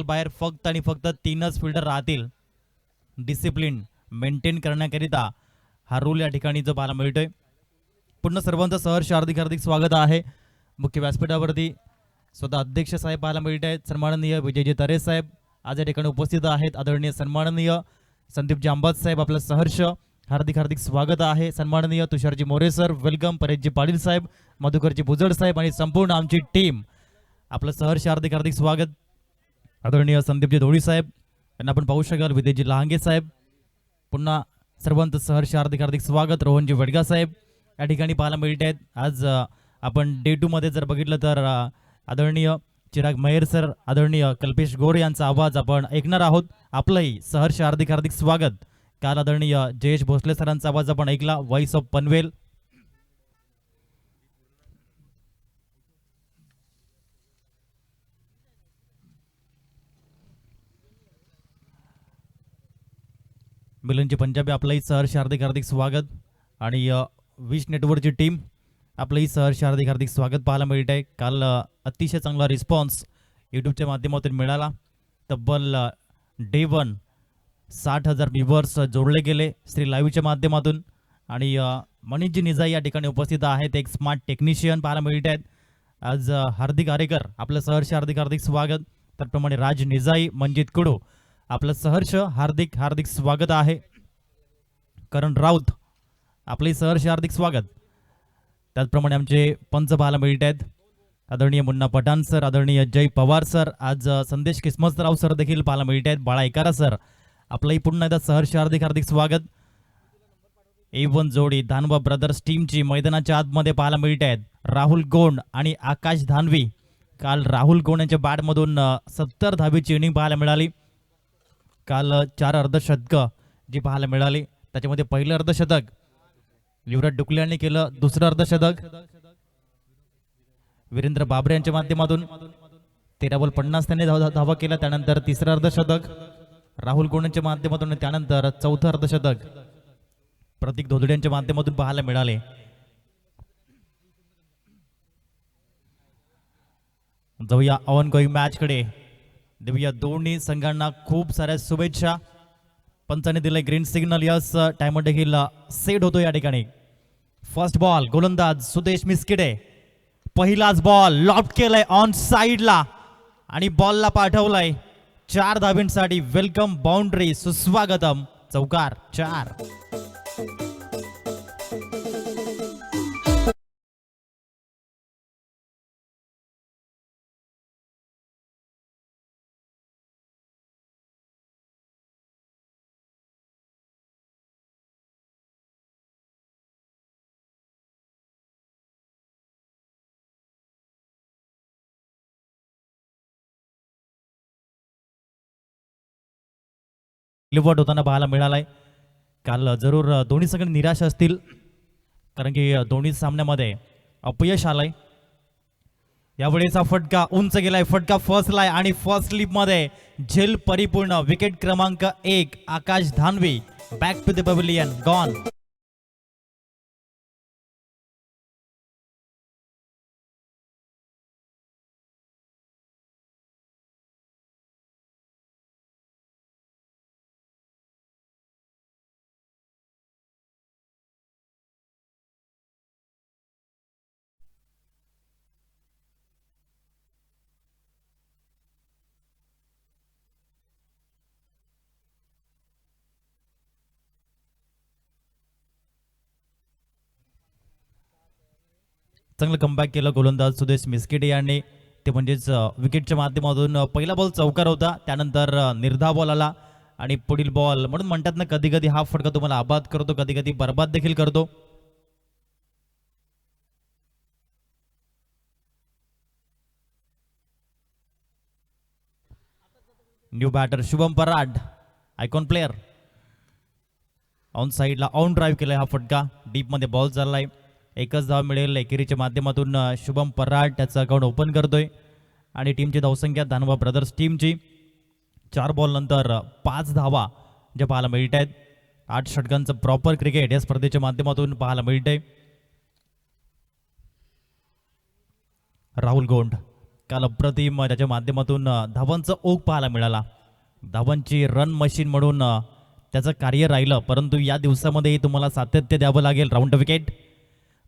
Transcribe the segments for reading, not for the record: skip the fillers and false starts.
बाहेर फक्त आणि फक्त 3च फिल्डर राहतील. डिसिप्लिन मेंटेन करण्याकरिता हा रूल या ठिकाणी जो पाहायला मिळतोय. पुन्हा सर्वांचं सहर्ष हार्दिक हार्दिक स्वागत आहे. मुख्य व्यासपीठावरती स्वतः अध्यक्ष साहेब पाहायला मिळत आहेत. सन्माननीय विजयजी तरे साहेब आज या ठिकाणी उपस्थित आहेत. आदरणीय सन्माननीय संदीपजी अंबात साहेब आपलं सहर्ष हार्दिक हार्दिक स्वागत आहे. सन्माननीय तुषारजी मोरे सर वेलकम. परेशजी पाटील साहेब, मधुकरजी भुजड साहेब आणि संपूर्ण आमची टीम आपलं सहर्ष हार्दिक हार्दिक स्वागत. आदरणीय संदीपजी धोळी साहेब यांना आपण पाहू शकाल. विजयजी लहांगे साहेब पुन्हा सर्वांचं सहर्ष हार्दिक हार्दिक स्वागत. रोहनजी वडगा साहेब या ठिकाणी पाहायला मिळत आहेत. आज आपण डे 2 मध्ये जर बघितलं तर आदरणीय चिराग महेर सर, आदरणीय कल्पेश गोरे यांचा आवाज आपण ऐकणार आहोत. आपलंही सहर्ष हार्दिक हार्दिक स्वागत. काल आदरणीय जयेश भोसले सरांचा आवाज आपण ऐकला, व्हॉइस ऑफ पनवेल. मिलनची पंजाबी आपलंही सहर्ष हार्दिक हार्दिक स्वागत. आणि विश नेटवर्कची टीम आपलंही सहर्ष हार्दिक हार्दिक स्वागत पाहायला मिळत आहे. काल अतिशय चांगला रिस्पॉन्स यूट्यूबच्या माध्यमातून मिळाला. तब्बल डे 1 60,000 व्ह्यूवर्स जोडले गेले श्री लाईव्हच्या माध्यमातून. आणि मनीषजी निजाई या ठिकाणी उपस्थित आहेत, एक स्मार्ट टेक्निशियन पाहायला मिळत आहेत. आज हार्दिक आरेकर आपलं सहर्ष हार्दिक हार्दिक स्वागत. त्याचप्रमाणे राज निजाई, मंजित कुडू आपलं सहर्ष हार्दिक हार्दिक स्वागत आहे. करण राऊत आपले सहर्ष हार्दिक स्वागत. त्याचप्रमाणे आमचे पंच पाहायला मिळत आहेत. आदरणीय मुन्ना पठाण सर, आदरणीय जय पवार सर, आज संदेश किस्मतराव सर देखील पाहायला मिळत आहेत. बाळा एकारा सर आपलंही पुन्हा एकदा सहर्ष हार्दिक हार्दिक स्वागत. A1 जोडी धानवा ब्रदर्स टीमची मैदानाच्या आतमध्ये पाहायला मिळत आहेत. राहुल गोंड आणि आकाश धानवी. काल राहुल गोंड यांच्या बॅटमधून 70 धाबीची इनिंग पाहायला मिळाली. काल 4 अर्धशतकं जी पाहायला मिळाली, त्याच्यामध्ये पहिलं अर्धशतक युवराज डुकले यांनी केलं. दुसरं अर्धशतक वीरेंद्र बाबरे यांच्या माध्यमातून 13 बॉल 50 त्यांनी धावा केला. त्यानंतर तिसरं अर्धशतक राहुल गोंड यांच्या माध्यमातून, त्यानंतर चौथं अर्धशतक प्रतीक धोदडे यांच्या माध्यमातून पाहायला मिळाले. जाऊया ऑन गोईंग मॅच कडे. देऊया दोन्ही संघांना खूप साऱ्या शुभेच्छा. पंचाने दिले ग्रीन सिग्नल. यस, टाइमर देखील सेट होतो या ठिकाणी. फर्स्ट बॉल गोलंदाज सुदेश मिस्किडे. पहिलाच बॉल लॉफ्ट केलाय ऑन साइडला आणि बॉलला पाठवलाय 4 धाबींसाठी. वेलकम बाउंड्री, सुस्वागतम. चौकार 4. लिवट होताना पाहायला मिळालाय. काल जरूर दोन्ही संघ निराश असतील, कारण की दोन्ही सामन्यामध्ये अपयश आलंय. यावेळेचा फटका उंच गेलाय, फटका फसलाय आणि फर्स्ट स्लिप मध्ये झेल परिपूर्ण. विकेट क्रमांक 1 Akash Dhanvi. Back to the pavilion, gone. चांगलं कमबॅक केलं गोलंदाज सुदेश मिस्किडे यांनी. ते म्हणजेच विकेटच्या माध्यमातून पहिला बॉल चौकार होता, त्यानंतर निर्धाव बॉल आला आणि पुढील बॉल म्हणून म्हणतात ना, कधी कधी हा फटका तुम्हाला आबाद करतो, कधी कधी बर्बाद देखील करतो. New batter Shubham Parad, icon player. On साईडला ऑन ड्राईव्ह केलाय हा फटका. डीप मध्ये बॉल चाललाय. एकच धाव मिळेल एकेरीच्या माध्यमातून. शुभम पराड त्याचं अकाउंट ओपन करतोय. आणि टीमची धावसंख्या धानवा ब्रदर्स टीमची 4 बॉल नंतर 5 धावा ज्या पाहायला मिळत आहेत. 8 षटकांचं प्रॉपर क्रिकेट या स्पर्धेच्या माध्यमातून पाहायला मिळतंय. राहुल गोंड काल अप्रतिम त्याच्या माध्यमातून धावांचा ओघ पाहायला मिळाला. धावांची रन मशीन म्हणून त्याचं कार्य राहिलं, परंतु या दिवसामध्ये तुम्हाला सातत्य द्यावं लागेल. राऊंड विकेट,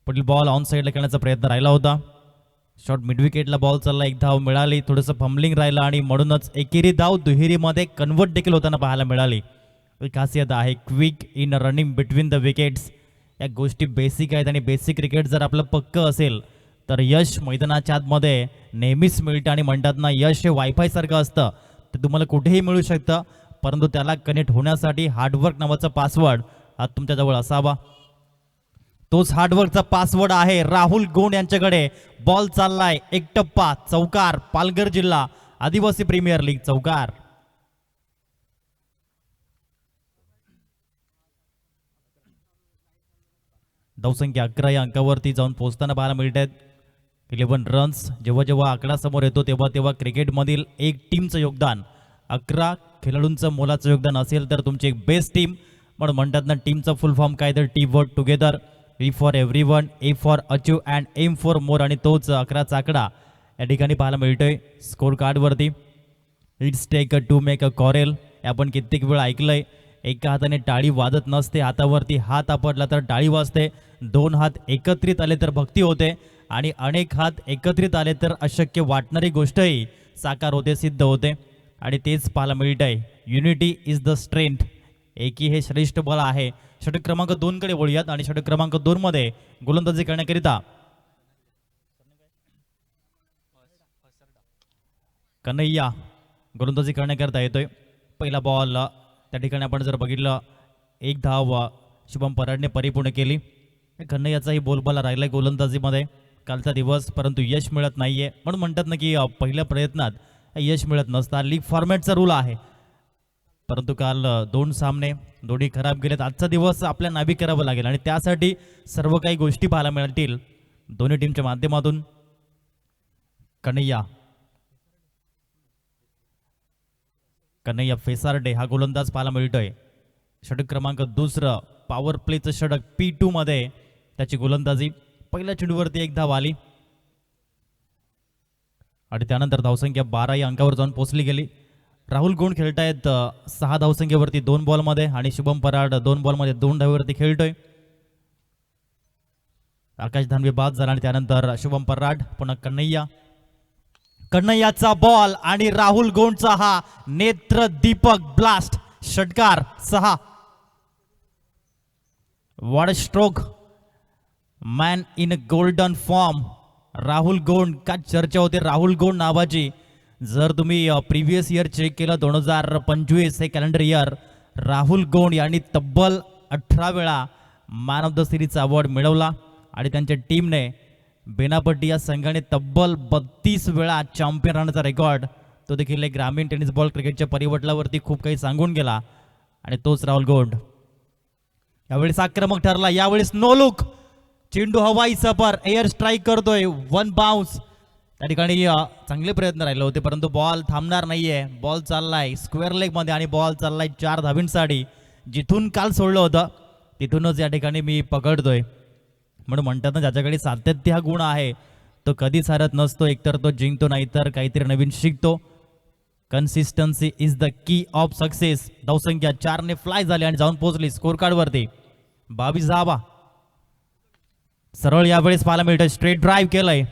पुढील बॉल ऑन साईडला खेळण्याचा प्रयत्न राहिला होता. शॉर्ट मिड विकेटला बॉल चालला, एक धाव मिळाली, थोडंसं फंबलिंग राहिलं आणि म्हणूनच एकेरी धाव दुहेरीमध्ये कन्वर्ट देखील होताना पाहायला मिळाली. एक खासियत आहे quick in running between the wickets. या गोष्टी बेसिक आहेत आणि बेसिक क्रिकेट जर आपलं पक्कं असेल तर यश मैदानाच्या आतमध्ये नेहमीच मिळतं. आणि म्हणतात ना, यश हे वायफाय सारखं असतं, ते तुम्हाला कुठेही मिळू शकतं, परंतु त्याला कनेक्ट होण्यासाठी हार्डवर्क नावाचा पासवर्ड हा तुमच्याजवळ असावा. तोच हार्डवर्कचा पासवर्ड आहे राहुल गोंड यांच्याकडे. बॉल चाललाय, एक टप्पा, चौकार. पालघर जिल्हा आदिवासी प्रीमियर लीग चौकार. धावसंख्या 11 या अंकावरती जाऊन पोहोचताना पाहायला मिळत आहेत. 11 रन्स. जेव्हा जेव्हा आकडा समोर येतो तेव्हा तेव्हा क्रिकेटमधील एक टीमचं योगदान, 11 खेळाडूंचं मोलाचं योगदान असेल तर तुमची एक बेस्ट टीम. म्हणून म्हणतात ना, टीमचा फुल फॉर्म काय तर team work together. E for everyone, A for achieve and M for more. आणि तोच 11चा आकडा या ठिकाणी पाहायला मिळतोय स्कोर कार्डवरती. It's take two make a quarrel. आपण कित्येक वेळ ऐकलंय, एका हाताने टाळी वाजत नसते, हातावरती हात आपटला तर टाळी वाजते. 2 हात एकत्रित आले तर भक्ती होते आणि अनेक हात एकत्रित आले तर अशक्य वाटणारी गोष्टही साकार होते, सिद्ध होते. आणि तेच पाहायला मिळत आहे. Unity is the strength. एकी हे श्रेष्ठ बळ आहे. षटक क्रमांक 2 कडे वळूयात आणि षटक क्रमांक 2 मध्ये गोलंदाजी करण्याकरिता कन्हैया गोलंदाजी करण्याकरता येतोय. पहिला बॉल त्या ठिकाणी आपण जर बघितलं, एक धाव शुभम पराडने परिपूर्ण केली. कन्हैयाचाही बोलबाला राहिलाय गोलंदाजीमध्ये कालचा दिवस, परंतु यश मिळत नाहीये. म्हणून म्हणतात ना की पहिल्या प्रयत्नात यश मिळत नसतं. लीग फॉर्मॅटचा रूल आहे, परंतु काल 2 सामने दोन्ही खराब गेलेत. आजचा दिवस आपल्या नावी करावं लागेल आणि त्यासाठी सर्व काही गोष्टी पाहायला मिळतील दोन्ही टीमच्या माध्यमातून. कन्हैया फेसारडे हा गोलंदाज पाहायला मिळतोय. षटक क्रमांक 2 पॉवर प्लेचं षटक P2 मध्ये त्याची गोलंदाजी. पहिल्या चेंडूवरती एक धाव आली आणि त्यानंतर धावसंख्या 12 या अंकावर जाऊन पोहोचली गेली. राहुल गोंड खेळतायत 6 धावसंख्येवरती 2 बॉलमध्ये आणि शुभम पराड 2 बॉलमध्ये 2 धावेवरती खेळतोय. आकाश धानवे बाद झाला आणि त्यानंतर शुभम पराड, पुन्हा कन्हैयाचा बॉल आणि राहुल गोंडचा हा नेत्र दीपक ब्लास्ट. षटकार 6. What a stroke, man in golden form. Rahul Gond का चर्चा होते राहुल गोंड नावाची. जर तुम्ही प्रिव्हियस इयर चेक केलं 2025 हे कॅलेंडर इयर, राहुल गोंड यांनी तब्बल 18 वेळा मॅन ऑफ द सिरीजचा अवॉर्ड मिळवला आणि त्यांच्या टीमने बेनापट्टी या संघाने तब्बल 32 वेळा चॅम्पियन राहण्याचा रेकॉर्ड तो देखील एक ग्रामीण टेनिस बॉल क्रिकेटच्या परिवटलावरती खूप काही सांगून गेला. आणि तोच राहुल गोंड यावेळेस आक्रमक ठरला. यावेळेस नो लुक, चेंडू हवाई सफर, एअर स्ट्राईक करतोय, 1 बाउन्स. त्या ठिकाणी चांगले प्रयत्न राहिले होते, परंतु बॉल थांबणार नाहीये. बॉल चाललाय स्क्वेअर लेग मध्ये आणि बॉल चाललाय 4 धावींसाठी. जिथून काल सोडलं होतं तिथूनच या ठिकाणी मी पकडतोय. म्हणून म्हणतात ना, ज्याच्याकडे सातत्य हा गुण आहे तो कधीच हरत नसतो. एकतर तो जिंकतो, नाहीतर काहीतरी नवीन शिकतो. Consistency is the key of success. धावसंख्या 4 ने फ्लाय झाली आणि जाऊन पोहोचली स्कोर कार्डवरती 22 धावा. सरळ यावेळेस पाहायला मिळतोय, स्ट्रेट ड्राईव्ह केलंय,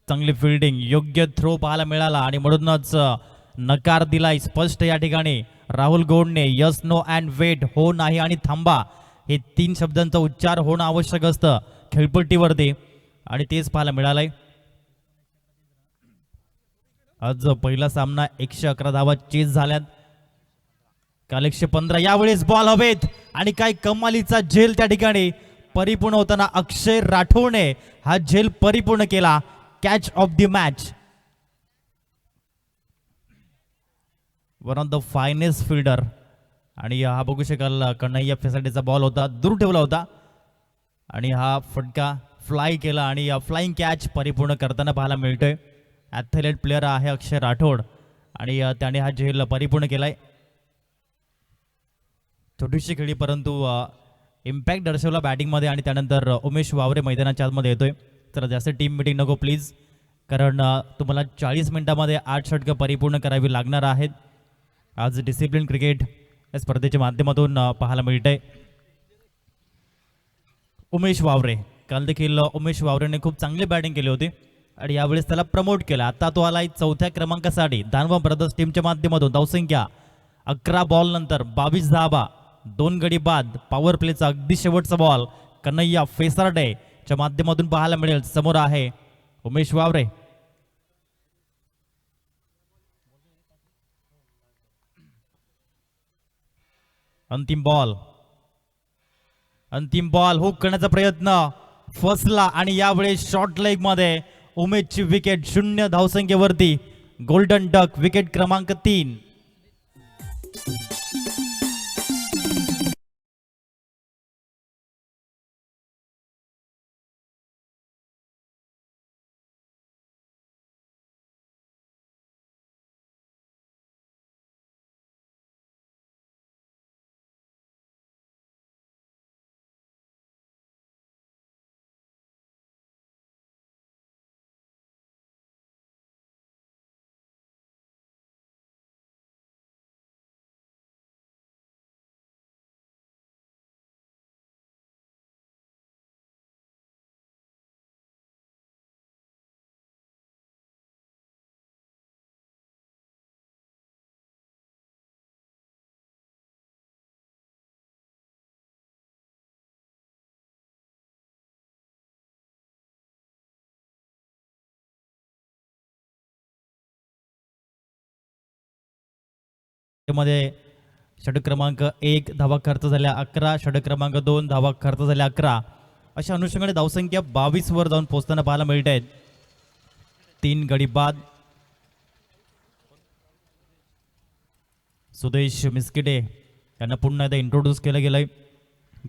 चांगली फिल्डिंग, योग्य थ्रो पाहायला मिळाला आणि म्हणूनच नकार दिलाय स्पष्ट या ठिकाणी राहुल गोंडने. यस, नो अँड वेट, हो नाही आणि थांबा, हे 3 शब्दांचा उच्चार होणं आवश्यक असतं खेळपट्टीवरती आणि तेच पाहायला मिळालंय. आज पहिला सामना 111 धावा चेस झाल्यात, काल 115. यावेळेस बॉल हवेत आणि काय कमालीचा झेल त्या ठिकाणी परिपूर्ण होताना अक्षय राठोडने हा झेल परिपूर्ण केला. Catch of the match. One of the finest fielder. आणि हा बघू शकाल कन्हैया फेसारडेचा बॉल होता, दूर ठेवला होता आणि हा फटका फ्लाय केला आणि फ्लाइंग कॅच परिपूर्ण करताना पाहायला मिळतोय. ॲथलेट प्लेअर आहे अक्षय राठोड आणि त्याने हा झेल परिपूर्ण केलाय. छोटीशी खेळी परंतु इम्पॅक्ट दर्शवला बॅटिंगमध्ये. आणि त्यानंतर उमेश वावरे मैदानाच्या आतमध्ये येतोय. तर जास्त टीम मिटिंग नको प्लीज. कारण तुम्हाला 40 मिनिटांमध्ये 8 षटकं परिपूर्ण करावी लागणार आहेत. आज डिसिप्लिन क्रिकेट या स्पर्धेच्या माध्यमातून पाहायला मिळतंय. उमेश वावरे, काल देखील उमेश वावरेने खूप चांगली बॅटिंग केली होती आणि यावेळेस त्याला प्रमोट केलं. आता तो आलाय 4थ्या क्रमांकासाठी. दानवा ब्रदर्स टीमच्या माध्यमातून धावसंख्या 11 बॉल नंतर 22 धावा, 2 गडी बाद. पॉवर प्लेचा अगदी शेवटचा बॉल कन्हैया फेसारडे च्या माध्यमातून पाहायला मिळेल. समोर आहे उमेश वावरे. अंतिम बॉल हुक करण्याचा प्रयत्न फसला आणि यावेळेस शॉर्ट लेग मध्ये उमेशची विकेट. 0 धावसंख्येवरती गोल्डन डक विकेट क्रमांक 3. मध्ये षटक क्रमांक 1 धावा खर्च झाल्या 11, षटक क्रमांक 2 धावा खर्च झाल्या 11. अशा अनुषंगाने धावसंख्या 22 वर जाऊन पोहोचताना पाहायला मिळत आहेत. 3 गडी बाद. सुदेश मिस्किटे यांना पुन्हा एकदा इंट्रोड्यूस केलं गेलंय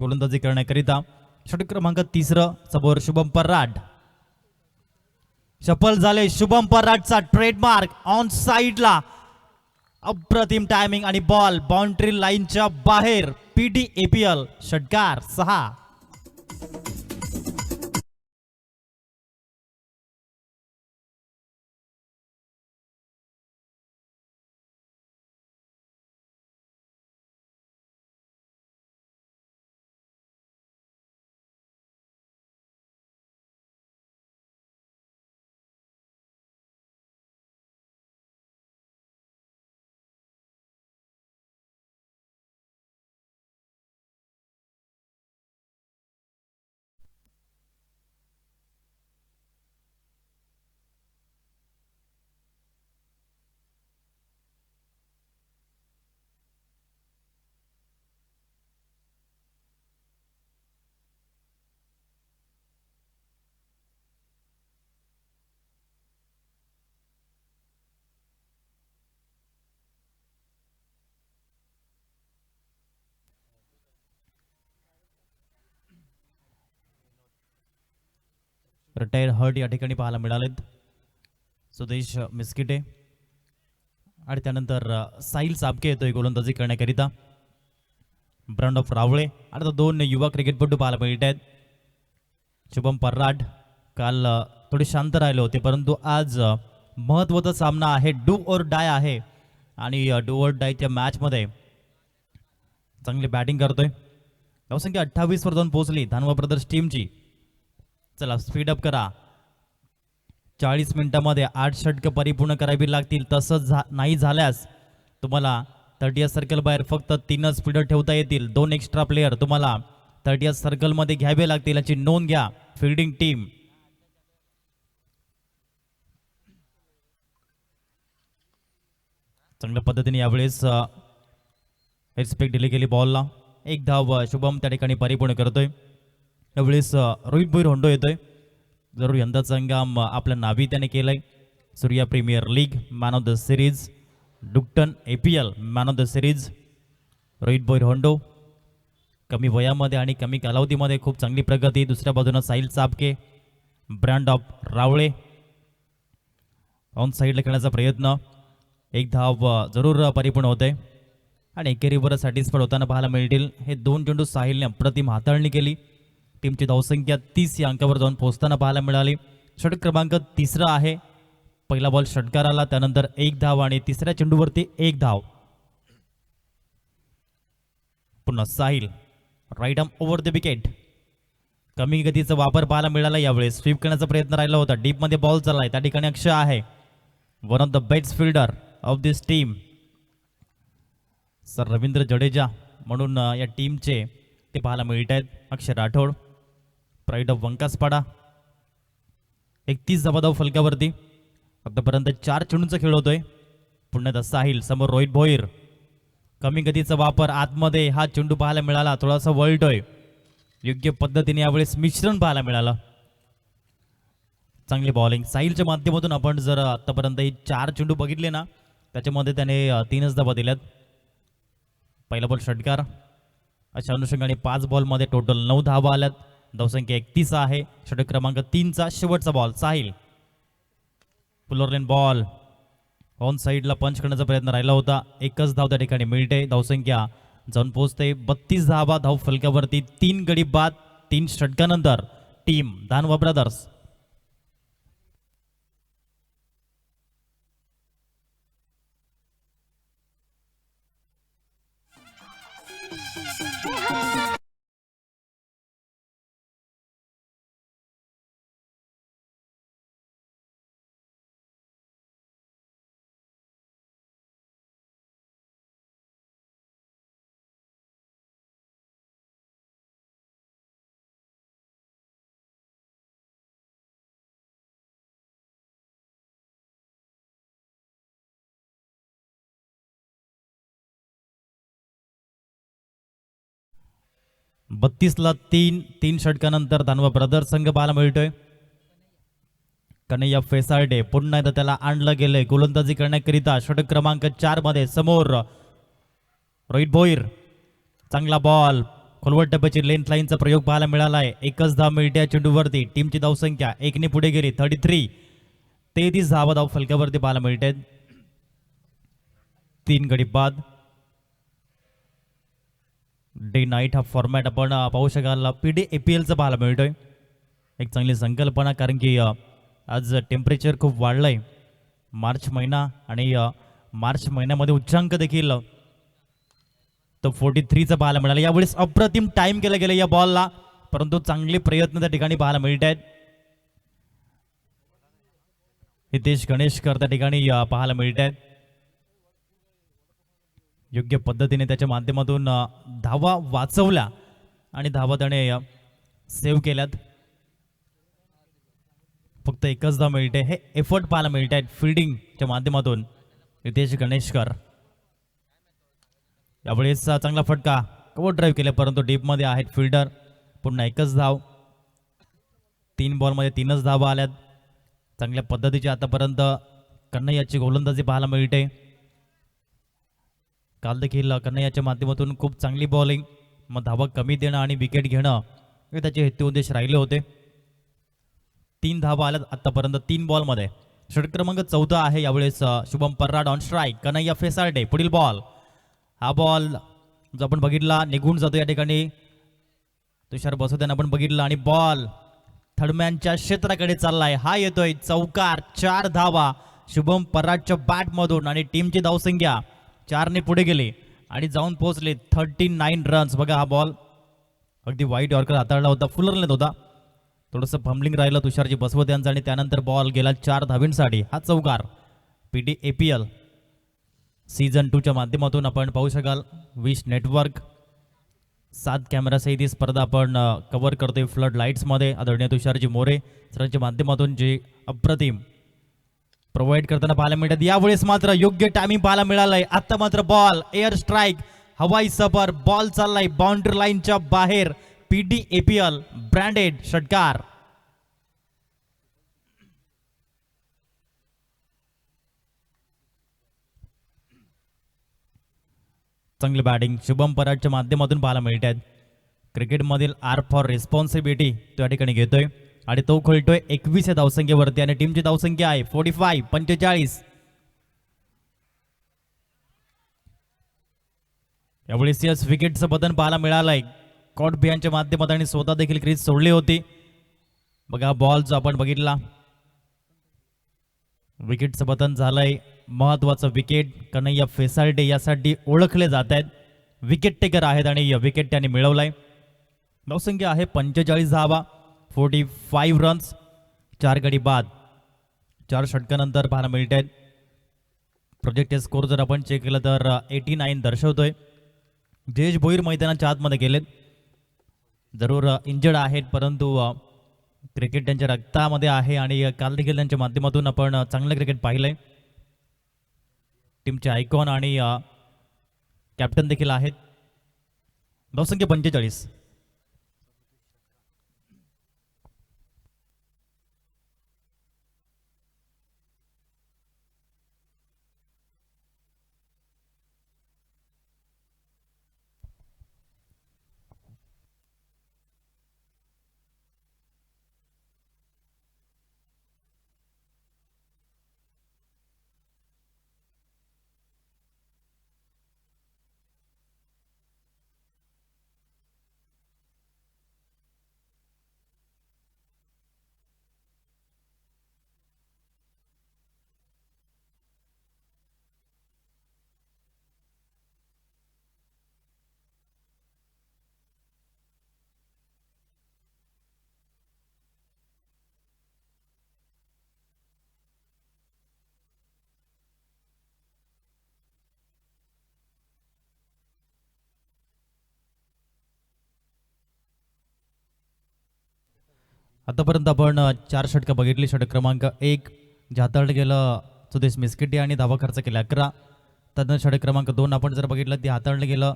गोलंदाजी करण्याकरिता. षटक क्रमांक 3 समोर शुभम पराड. सफल झाले शुभम पराडचा ट्रेडमार्क ऑन साइडला. अप्रतिम टायमिंग आणि बॉल बाउंड्री लाईनच्या बाहेर. PDAPL षटकार 6. रिटायर हर्ट या ठिकाणी पाहायला मिळालेत. सुदेश मिस्किटे आणि त्यानंतर साहिल साबके येतोय गोलंदाजी करण्याकरिता. ब्रँड ऑफ रावळे आणि तो 2 युवा क्रिकेटपटू पाहायला मिळत आहेत. शुभम पराड काल थोडे शांत राहिले होते, परंतु आज महत्त्वाचा सामना आहे, डू और डाय आहे आणि डू और डायच्या मॅचमध्ये चांगली बॅटिंग करतोय. धावसंख्या 28 वर जाऊन पोहोचली दानवा ब्रदर्स टीमची. चला स्पीडअप करा. 40 मिनिटांमध्ये 8 षटकं परिपूर्ण करावी लागतील. तसंच नाही झाल्यास तुम्हाला 30 सर्कल बाहेर फक्त 3 स्पीडर ठेवता येतील. 2 एक्स्ट्रा प्लेयर तुम्हाला 30 सर्कलमध्ये घ्यावे लागतील, याची नोंद घ्या फिल्डिंग टीम. चांगल्या पद्धतीने यावेळेस रिस्पेक्ट दिली गेली बॉलला. 1 धाव शुभम त्या ठिकाणी परिपूर्ण करतोय. यावेळेस रोहित भोईर होंडो येतोय. जरूर यंदाचा हंगाम आपल्या नावी त्याने केलंय. Surya premier league man of the series, डुक्टन APL man of the series. Rohit Bhoir होंडो कमी वयामध्ये आणि कमी कालावधीमध्ये खूप चांगली प्रगती. दुसऱ्या बाजूने साहिल साबके, ब्रँड ऑफ रावळे ऑन साईडला खेळण्याचा प्रयत्न. 1 धाव जरूर परिपूर्ण होते आणि एकेरीवर सॅटिस्फाईड होताना पाहायला मिळतील. हे 2 चेंडू साहिलने अप्रतिम हाताळणी केली. टीमची धावसंख्या 30 या अंकावर जाऊन पोहोचताना पाहायला मिळाली. षटक क्रमांक तिसरा आहे. पहिला बॉल षटकाराला, त्यानंतर 1 धाव आणि तिसऱ्या चेंडूवरती 1 धाव. पुन्हा Sahil right arm over the wicket. कमी गतीचा वापर पाहायला मिळाला यावेळेस. स्वीप करण्याचा प्रयत्न राहिला होता. डीप मध्ये बॉल चाललाय, त्या ठिकाणी अक्षय आहे, one of the best fielder of this team. Sir Ravindra Jadeja म्हणून या टीमचे ते पाहायला मिळत आहेत. अक्षय राठोड प्राईड ऑफ वंकासपाडा. 31 धावा फलकावरती. आतापर्यंत 4 चेंडूंचा खेळ होतोय. पुण्यात साहिल, समोर रोहित भोईर. कमी गतीचा वापर, आतमध्ये हा चेंडू पाहायला मिळाला, थोडासा वळतोय. योग्य पद्धतीने यावेळेस मिश्रण पाहायला मिळालं. चांगली बॉलिंग साहिलच्या माध्यमातून. आपण जर आतापर्यंत ही 4 चेंडू बघितले ना, त्याच्यामध्ये त्याने 3च धावा दिल्यात. पहिला बॉल षटकार. अशा अनुषंगाने 5 बॉलमध्ये टोटल 9 धावा आल्यात. धावसंख्या 31 आहे. षटक क्रमांक 3चा शेवटचा ball. Sahil puller lane ball on साईडला पंच करण्याचा प्रयत्न राहिला होता. 1च धाव त्या ठिकाणी मिळते. धावसंख्या जाऊन पोहोचते 32 धावा धाव फलकावरती. 3 गडी बाद 3 षटकानंतर टीम धानवा ब्रदर्स. बत्तीसला 3 षटकानंतर धानवा ब्रदर्स संघ पाहायला मिळतोय. कन्हैया फेसाळडे पुन्हा एकदा त्याला आणलं गेलंय गोलंदाजी करण्याकरिता. षटक क्रमांक 4 मध्ये समोर रोहित भोईर. चांगला बॉल, खोलवट टप्प्याची लेंथ लाईनचा प्रयोग पाहायला मिळालाय. 1च धाव मिळते या चेंडूवरती. टीमची धावसंख्या 1 ने पुढे गेली. 33 धावा धाव फलकावरती पाहायला मिळते. 3 गडी बाद. डे नाईट हा फॉर्मॅट आपण पाहू शकाल PDAPLचा पाहायला मिळतोय. एक चांगली संकल्पना, कारण की आज टेम्परेचर खूप वाढलंय. मार्च महिना आणि मार्च महिन्यामध्ये उच्चांक देखील तो 43चा पाहायला मिळाला. यावेळेस अप्रतिम टाइम केलं गेलं या बॉलला, परंतु चांगले प्रयत्न त्या ठिकाणी पाहायला मिळत आहेत. हितेश गणेशकर त्या ठिकाणी पाहायला मिळत आहेत. योग्य पद्धतीने त्याच्या माध्यमातून धावा वाचवल्या आणि धावा त्याने सेव्ह केल्यात. फक्त 1च धाव मिळते. हे एफर्ट पाहायला मिळत आहेत फिल्डिंगच्या माध्यमातून. हितेश गणेशकर यावेळेस चांगला फटका, कव्हर ड्राईव्ह केले, परंतु डीपमध्ये आहेत फिल्डर. पुन्हा 1च धाव. 3 बॉलमध्ये 3च धावा आल्यात. चांगल्या पद्धतीची आतापर्यंत कन्हैयाची गोलंदाजी पाहायला मिळते. काल देखील कन्हैयाच्या माध्यमातून खूप चांगली बॉलिंग, मग धावा कमी देणं आणि विकेट घेणं हे त्याचे हेतू उद्देश राहिले होते. 3 धावा आल्यात आतापर्यंत 3 बॉलमध्ये. षटक क्रमांक 14 आहे यावेळेस. Shubham Parad on strike. कन्हैया फेसाळडे पुढील बॉल. हा बॉल जो आपण बघितला निघून जातो या ठिकाणी. तुषार बसवताना आपण बघितलं आणि बॉल थर्डमॅनच्या क्षेत्राकडे चाललाय. हा येतोय चौकार. 4 धावा शुभम पर्राडच्या बॅटमधून आणि टीमची धावसंख्या 4 ने पुढे गेली आणि जाऊन पोहोचले 39 रन्स. बघा हा बॉल अगदी वाईट यॉर्कर हाताळला होता, फुलर लेंथ होता, थोडंसं फंबलिंग राहिलं तुषारजी बसवत यांचं आणि त्यानंतर बॉल गेला 4 धावींसाठी. हा चौकार. PDAPL सीझन 2च्या माध्यमातून आपण पाहू शकाल. विश नेटवर्क 7 कॅमेरासहित ही स्पर्धा आपण कव्हर करतोय फ्लड लाईट्समध्ये. आदरणीय तुषारजी मोरे सरांच्या माध्यमातून जे अप्रतिम प्रोव्हाइड करताना पाहायला मिळतात. यावेळेस मात्र योग्य टायमिंग पाहायला मिळालंय. आता मात्र बॉल एअर स्ट्राईक, हवाई सफर, बॉल चाललाय बाउंड्री लाईनच्या बाहेर. PDAPL ब्रँडेड षटकार. चांगली बॅटिंग शुभम पराडच्या माध्यमातून पाहायला मिळतात. क्रिकेटमधील आर फॉर रिस्पॉन्सिबिलिटी तो या ठिकाणी घेतोय आणि तो खेळतोय 21 या धावसंख्येवरती आणि टीमची धावसंख्या आहे 45. यावेळेस यस विकेटचं बटन पाहायला मिळालंय. कॉट बिहानच्या माध्यमातून स्वतः देखील क्रीज सोडली होती. बघा बॉल जो आपण बघितला विकेटचं पतन झालंय. महत्वाचं विकेट कन्हैया फेसाल्डे यासाठी ओळखले जात आहेत. विकेट टेकर आहेत आणि विकेट त्यांनी मिळवलाय. धावसंख्या आहे 45 धावा, 45 रन्स, 4 गडी बाद, 4 षटकानंतर पाहायला मिळत आहेत. प्रोजेक्टेड स्कोर जर आपण चेक केलं तर 89 दर्शवतोय. जयेश भोईर मैदानाच्या आतमध्ये गेलेत. जरूर इंजर्ड आहेत परंतु क्रिकेट त्यांच्या रक्तामध्ये आहे आणि काल देखील त्यांच्या माध्यमातून आपण चांगलं क्रिकेट पाहिलंय. टीमचे आयकॉन आणि कॅप्टन देखील आहेत. धावसंख्या 45. आतापर्यंत आपण 4 षटकं बघितली. षटक क्रमांक 1 जे हाताळलं गेलं सुदेश मिस्किटी आणि धावा खर्च केला 11. त्यानंतर षटक क्रमांक 2 आपण जर बघितलं ते हाताळलं गेलं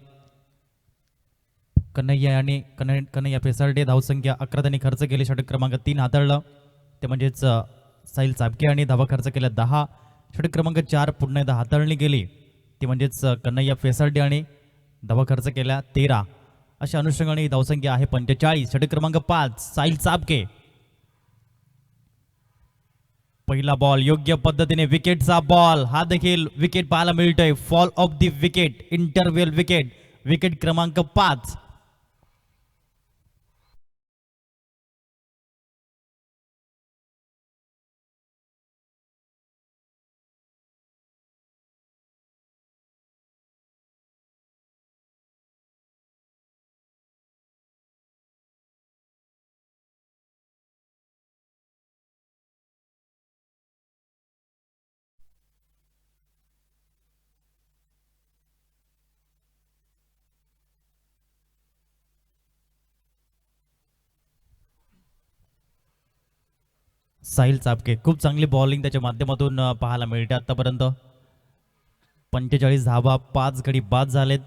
कन्हैया आणि कन्हैया फेसाल्डे. धावसंख्या 11 त्यांनी खर्च केली. षटक क्रमांक 3 हाताळलं ते म्हणजेच साहिल चापके आणि धावा खर्च केल्या 10. षटक क्रमांक 4 पुन्हा एकदा हाताळली गेली ती म्हणजेच कन्हैया फेसाल्डे आणि धावा खर्च केल्या 13. अशा अनुषंगाने धावसंख्या आहे 45. षटक क्रमांक 5 साहिल चापके. पहिला बॉल योग्य पद्धतीने विकेटचा बॉल, हा देखील विकेट पाहायला मिळतोय. Fall of the wicket, interval wicket, wicket क्रमांक 5. साहिल चापके खूप चांगली बॉलिंग त्याच्या माध्यमातून पाहायला मिळते. आतापर्यंत 45 धावा, 5 गडी बाद झालेत.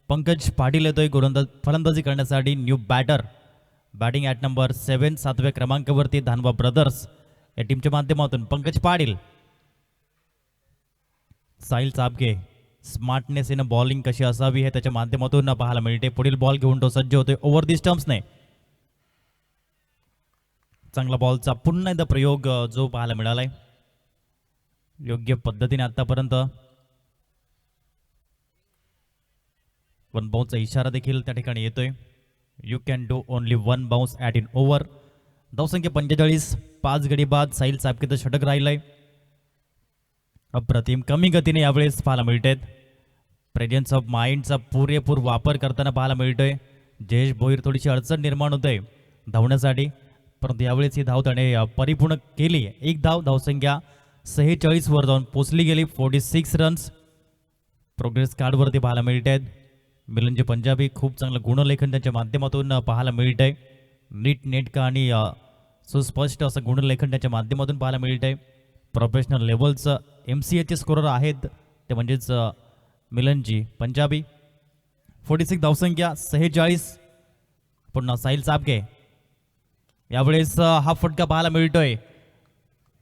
पंकज पाटील येतोय गोलंदाज फलंदाजी करण्यासाठी. New batter batting at number 7 7व्या क्रमांकावरती धानवा ब्रदर्स या टीमच्या माध्यमातून Pankaj Patil. Sahil Chapke smartness in bowling कशी असावी हे त्याच्या माध्यमातून पाहायला मिळते. पुढील बॉल घेऊन तो सज्ज होतोय ओव्हर दी स्टम्प्सने. चांगला बॉलचा पुन्हा एकदा प्रयोग जो पाहायला मिळालाय योग्य पद्धतीने. आतापर्यंत वन बाउन्सचा इशारा देखील त्या ठिकाणी येतोय. You can do only 1 bounce at in over. धावसंख्या 45, 5 गडी बाद. साहिल चापकेचं षटक राहिलंय. अप्रतिम कमी गतीने यावेळेस पाहायला मिळतात. प्रेझेन्स ऑफ माइंडचा पुरेपूर वापर करताना पाहायला मिळतोय. जयेश भोईर थोडीशी अडचण निर्माण होते धावण्यासाठी परंतु यावेळेस ही धाव त्याने परिपूर्ण केली. एक धाव. धावसंख्या 46 वर जाऊन पोचली गेली. 46 रन्स प्रोग्रेस कार्डवरती पाहायला मिळत आहेत. मिलनजी पंजाबी खूप चांगलं गुणलेखन त्यांच्या माध्यमातून पाहायला मिळत आहे. नीट नेटका आणि सुस्पष्ट असं गुणलेखन त्यांच्या माध्यमातून पाहायला मिळत आहे. प्रोफेशनल लेवलचं MCAचे स्कोरर आहेत ते म्हणजेच मिलनजी पंजाबी. 46 धावसंख्या, 46. पुन्हा साहिल चापके. यावेळेस हा फटका पाहायला मिळतोय.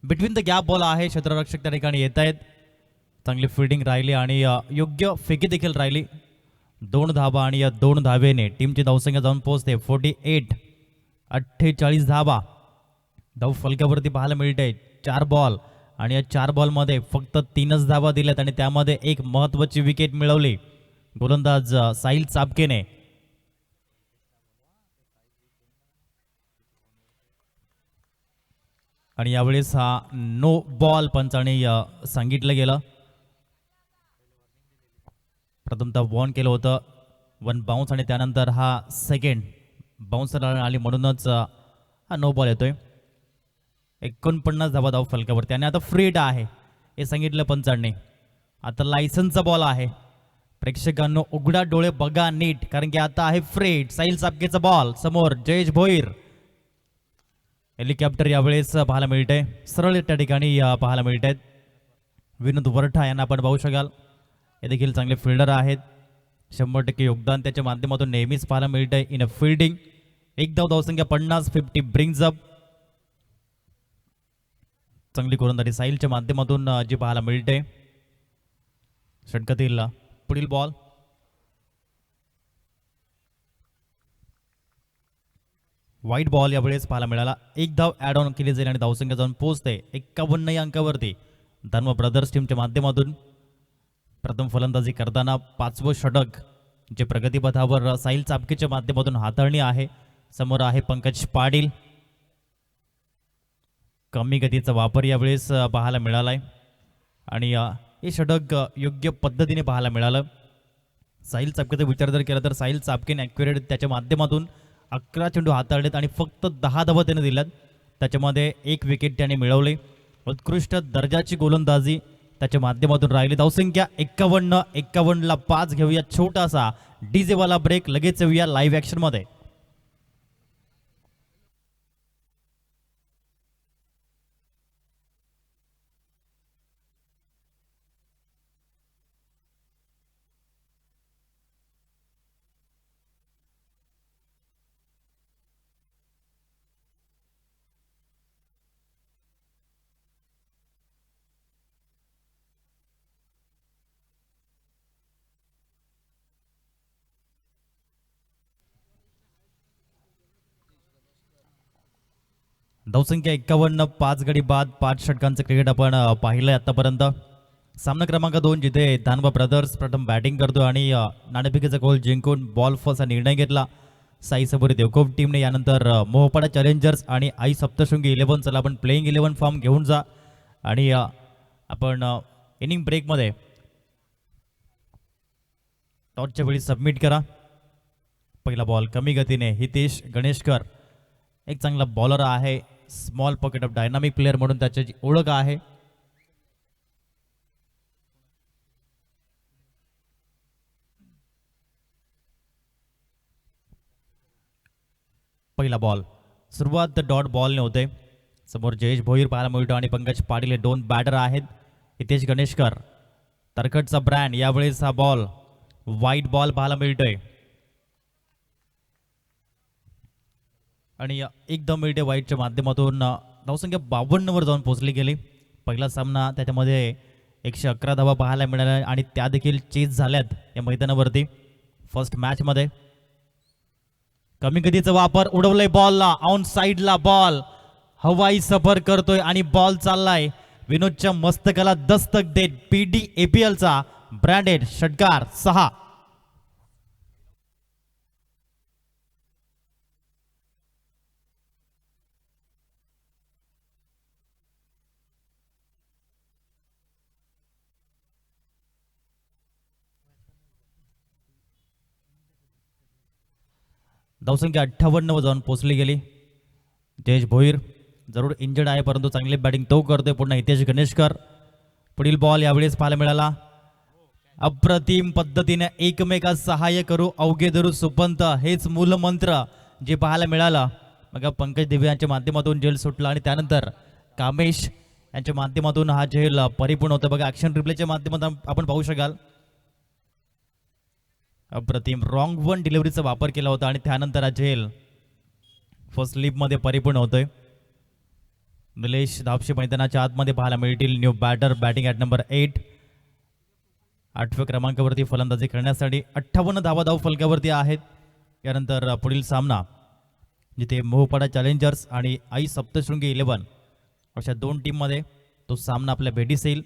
बिटवीन द गॅप बॉल आहे. क्षेत्ररक्षक त्या ठिकाणी येत आहेत. चांगली फिल्डिंग राहिली आणि योग्य फेकी देखील राहिली. 2 धावा आणि या 2 धावेने टीमची धावसंख्या जाऊन पोहोचते 48. 48 धावा धाव फलकावरती पाहायला मिळते. 4 बॉल आणि या 4 बॉलमध्ये फक्त 3च धावा दिल्यात आणि त्यामध्ये एक महत्त्वाची विकेट मिळवली गोलंदाज साहिल चापकेने. आणि यावेळेस हा नो बॉल पंचाने सांगितलं गेलं. प्रथमतः वॉर्न केलं होतं 1 बाउन्स आणि त्यानंतर हा सेकंड बाउन्सर आली म्हणूनच हा नो बॉल येतोय. 49 धावा फलकावरती आणि आता फ्री हिट आहे हे सांगितलं पंचांनी. आता लायसनचा बॉल आहे. प्रेक्षकांनो उघडा डोळे बघा नीट, कारण की आता आहे फ्री हिट. साहिल चापकेचा बॉल समोर जयेश भोईर. हेलिकॉप्टर यावेळेस पाहायला मिळते, सरळ त्या ठिकाणी पाहायला मिळत आहेत. विनोद वरठा यांना आपण पाहू शकाल, हे देखील चांगले फिल्डर आहेत. 100% योगदान त्याच्या माध्यमातून नेहमीच पाहायला मिळतंय इन अ फिल्डिंग. एक धावसंख्या 50, 50 ब्रिंग्स अप. चांगली गोलंदाजी साहिलच्या माध्यमातून जी पाहायला मिळते. षटकातील पुढील बॉल वाईट बॉल यावेळेस पाहायला मिळाला. एक धाव ऍड ऑन केली जाईल आणि धावसंख्या जाऊन पोहोचते 51 या अंकावरती. धन्व ब्रदर्स टीमच्या माध्यमातून प्रथम फलंदाजी करताना 5वं षटक जे प्रगतीपथावर साहिल चापकेच्या माध्यमातून हाताळणी आहे. समोर आहे पंकज पाटील. कमी गतीचा वापर यावेळेस पाहायला मिळालाय आणि हे षटक योग्य पद्धतीने पाहायला मिळालं. साहिल चापकेचा विचार जर केला तर साहिल चापकेने ॲक्युरेट त्याच्या माध्यमातून 11 चेंडू हाताळलेत आणि फक्त 10 धावा त्याने दिल्यात. त्याच्यामध्ये 1 विकेट त्याने मिळवले. उत्कृष्ट दर्जाची गोलंदाजी त्याच्या माध्यमातून राहिली. धावसंख्या 51ला 5 घेऊया छोटासा डीजेवाला ब्रेक. लगेच येऊया लाईव्ह ॲक्शन मध्ये. धावसंख्या 51, 5 गडी बाद, 5 षटकांचं क्रिकेट आपण पाहिलंय आतापर्यंत. सामना क्रमांक 2 जिथे धानवा ब्रदर्स प्रथम बॅटिंग करतो आणि नाणेफेकीचा गोल जिंकून बॉल फर्स्ट हा निर्णय घेतला साई सबुरी देवकोप टीमने. यानंतर मोहपाडा चॅलेंजर्स आणि आई सप्तशृंगी 11. चला आपण प्लेइंग 11 फॉर्म घेऊन जा आणि आपण इनिंग ब्रेकमध्ये टॉसच्या वेळी सबमिट करा. पहिला बॉल कमी गतीने हितेश गणेशकर, एक चांगला बॉलर आहे. Small pocket of dynamic player म्हणून त्याची ओळख आहे. पहिला बॉल सुरुवात डॉट बॉलने होते. समोर जयेश भोईर पाहायला मिळतो आणि पंकज पाटील हे 2 बॅटर आहेत. हितेश गणेशकर तरकटचा ब्रँड. यावेळेस हा बॉल वाईट बॉल पाहायला मिळतोय आणि एकदम मिळते वाईटच्या माध्यमातून. धावसंख्या 52 वर जाऊन पोहोचली गेली. पहिला सामना त्याच्यामध्ये 111 धावा पाहायला मिळाल्या आणि त्या देखील चेज झाल्यात या मैदानावरती फर्स्ट मॅच मध्ये. कमी गतीचा वापर, उडवलंय बॉलला, ऑन साइडला बॉल हवाई सफर करतोय आणि बॉल चाललाय विनोदच्या मस्तकाला दस्तक देत. PDAPL चा ब्रँडेड षटकार 6. धावसंख्या 58 वर जाऊन पोहोचली गेली. जयेश भोईर जरूर इंजर्ड आहे परंतु चांगली बॅटिंग तो करतोय. पुन्हा हितेश गणेशकर. पुढील बॉल यावेळेस पाहायला मिळाला. अप्रतिम पद्धतीने एकमेकास सहाय्य करू अवघे धरू सुपंत, हेच मूलमंत्र जे पाहायला मिळालं. मग पंकज देवी यांच्या माध्यमातून जेल सुटला आणि त्यानंतर कामेश यांच्या माध्यमातून हा जेल परिपूर्ण होतं. बघा ॲक्शन रिप्लेच्या माध्यमातून आपण पाहू शकाल. अप्रतिम रॉंग वन डिलिव्हरीचा वापर केला होता आणि त्यानंतर हा झेल फर्स्ट स्लिपमध्ये परिपूर्ण होतोय. निलेश धापशे मैदानाच्या आतमध्ये पाहायला मिळतील. New batter batting at number 8. 8व्या क्रमांकावरती फलंदाजी करण्यासाठी 58 धावा फलकावरती आहेत. यानंतर पुढील सामना जिथे मोहपाडा चॅलेंजर्स आणि आई सप्तशृंगी 11 अशा 2 टीममध्ये तो सामना आपल्या भेटीस येईल.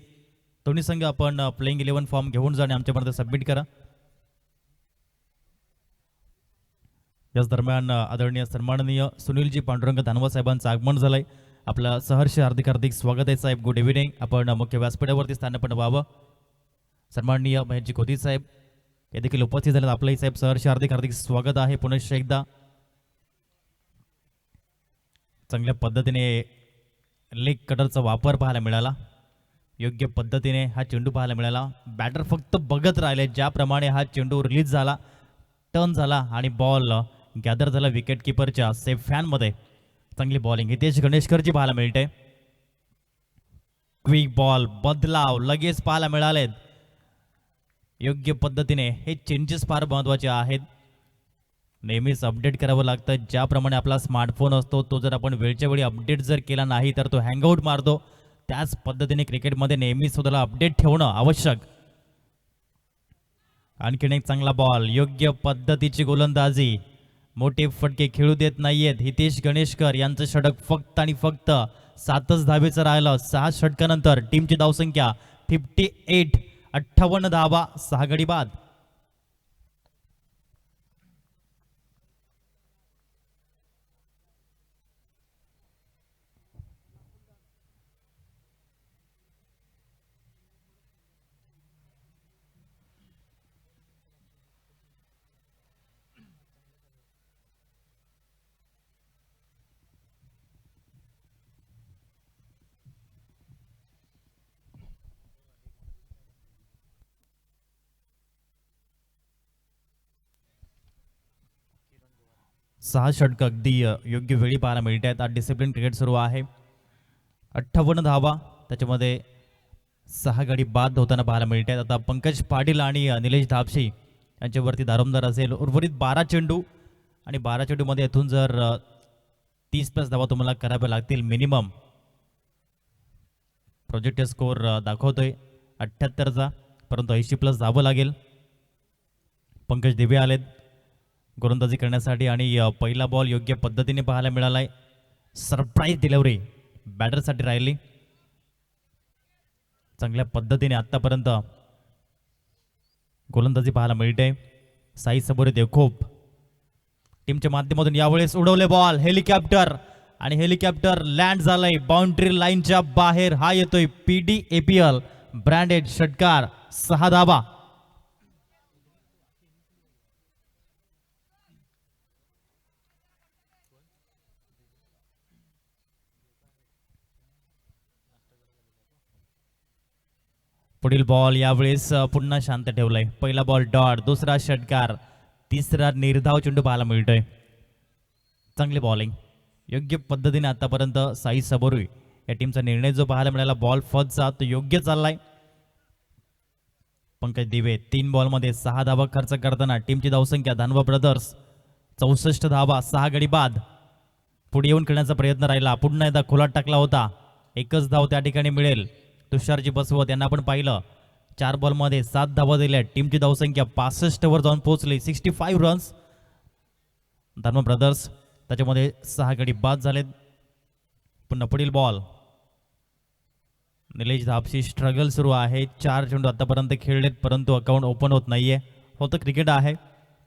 दोन्ही संघ आपण प्लेइंग 11 फॉर्म घेऊन जा आणि आमच्यापर्यंत सबमिट करा. याच दरम्यान आदरणीय सन्माननीय सुनीलजी पांडुरंग धानवा साहेबांचं आगमन झालंय. आपलं सहर्ष हार्दिक हार्दिक स्वागत आहे साहेब. Good evening. आपण मुख्य व्यासपीठावरती स्थानपण व्हावं. सन्माननीय महेशजी खोती साहेब हे देखील उपस्थित झालेत. आपलंही साहेब सहर्ष हार्दिक हार्दिक स्वागत आहे. पुनश्च एकदा चांगल्या पद्धतीने लेग कटरचा वापर पाहायला मिळाला. योग्य पद्धतीने हा चेंडू पाहायला मिळाला. बॅटर फक्त बघत राहिले ज्याप्रमाणे हा चेंडू रिलीज झाला, टर्न झाला आणि बॉल गॅदर झाला विकेट किपरच्या सेफ फॅनमध्ये. चांगली बॉलिंग हितेश गणेशकरची पाहायला मिळते. क्विक बॉल, बदलाव लगेच पाहायला मिळालेत. योग्य पद्धतीने हे चेंजेस फार महत्त्वाचे आहेत. नेहमीच अपडेट करावं लागतं. ज्याप्रमाणे आपला स्मार्टफोन असतो तो जर आपण वेळच्या वेळी अपडेट जर केला नाही तर तो हँगआउट मारतो. त्याच पद्धतीने क्रिकेटमध्ये नेहमीच स्वतःला अपडेट ठेवणं आवश्यक. आणखीन एक चांगला बॉल, योग्य पद्धतीची गोलंदाजी, मोठे फटके खेळू देत नाहीयेत. हितेश गणेशकर यांचं षटक फक्त आणि फक्त 7च धावेचं राहिलं. 6 षटकानंतर टीमची धावसंख्या 58, 58 धावा, 6 गडी बाद. सहा षटक अगदी योग्य वेळी पाहायला मिळत आहेत. आज डिसिप्लिन क्रिकेट सुरू आहे. 58 धावा, त्याच्यामध्ये 6 गडी बाद होताना पाहायला मिळत आहेत. आता पंकज पाटील आणि निलेश धापशी यांच्यावरती दारोमदार असेल. उर्वरित 12 चेंडू आणि 12 चेंडूमध्ये इथून जर 30+ धावा तुम्हाला कराव्या लागतील मिनिमम. प्रोजेक्ट स्कोर दाखवतोय 78चा, परंतु 80+ धावं लागेल. पंकज दिवे आलेत गोलंदाजी करण्यासाठी आणि पहिला बॉल योग्य पद्धतीने पाहायला मिळालाय. सरप्राईज डिलिव्हरी बॅटरसाठी राहिली. चांगल्या पद्धतीने आतापर्यंत गोलंदाजी पाहायला मिळते. साई सबोरे देखोप टीमच्या माध्यमातून यावेळेस उडवले बॉल, हेलिकॉप्टर, आणि हेलिकॉप्टर लँड झालंय बाउंड्री लाईनच्या बाहेर. हा येतोय PDAPL ब्रँडेड षटकार, 6 धावा. पुढील बॉल यावेळेस पुन्हा शांत ठेवलाय. पहिला बॉल डॉट, दुसरा षटकार, तिसरा निर्धाव चेंडू पाहायला मिळतोय. चांगली बॉलिंग योग्य पद्धतीने आतापर्यंत साई सबोरी या टीमचा निर्णय जो पाहायला मिळाला बॉल फर्स्टचा तो योग्य चाललाय. पंकज दिवे 3 बॉलमध्ये 6 धावा खर्च करताना टीमची धावसंख्या धानवा ब्रदर्स 64 धावा, 6 गडी बाद. पुढे येऊन खेळण्याचा प्रयत्न राहिला, पुन्हा एकदा खोलात टाकला होता. 1च धाव त्या ठिकाणी मिळेल. तुषारजी बसवत यांना आपण पाहिलं, 4 बॉलमध्ये 7 धावा दिल्या. टीमची धावसंख्या 65 वर जाऊन पोहोचली, 65 रन्स. धर्म ब्रदर्स त्याच्यामध्ये 6 गडी बाद झालेत. पुन्हा पुढील बॉल, निलेश धापशी स्ट्रगल सुरू आहे. 4 चेंडू आतापर्यंत खेळलेत परंतु अकाउंट ओपन होत नाहीये. होतं क्रिकेट आहे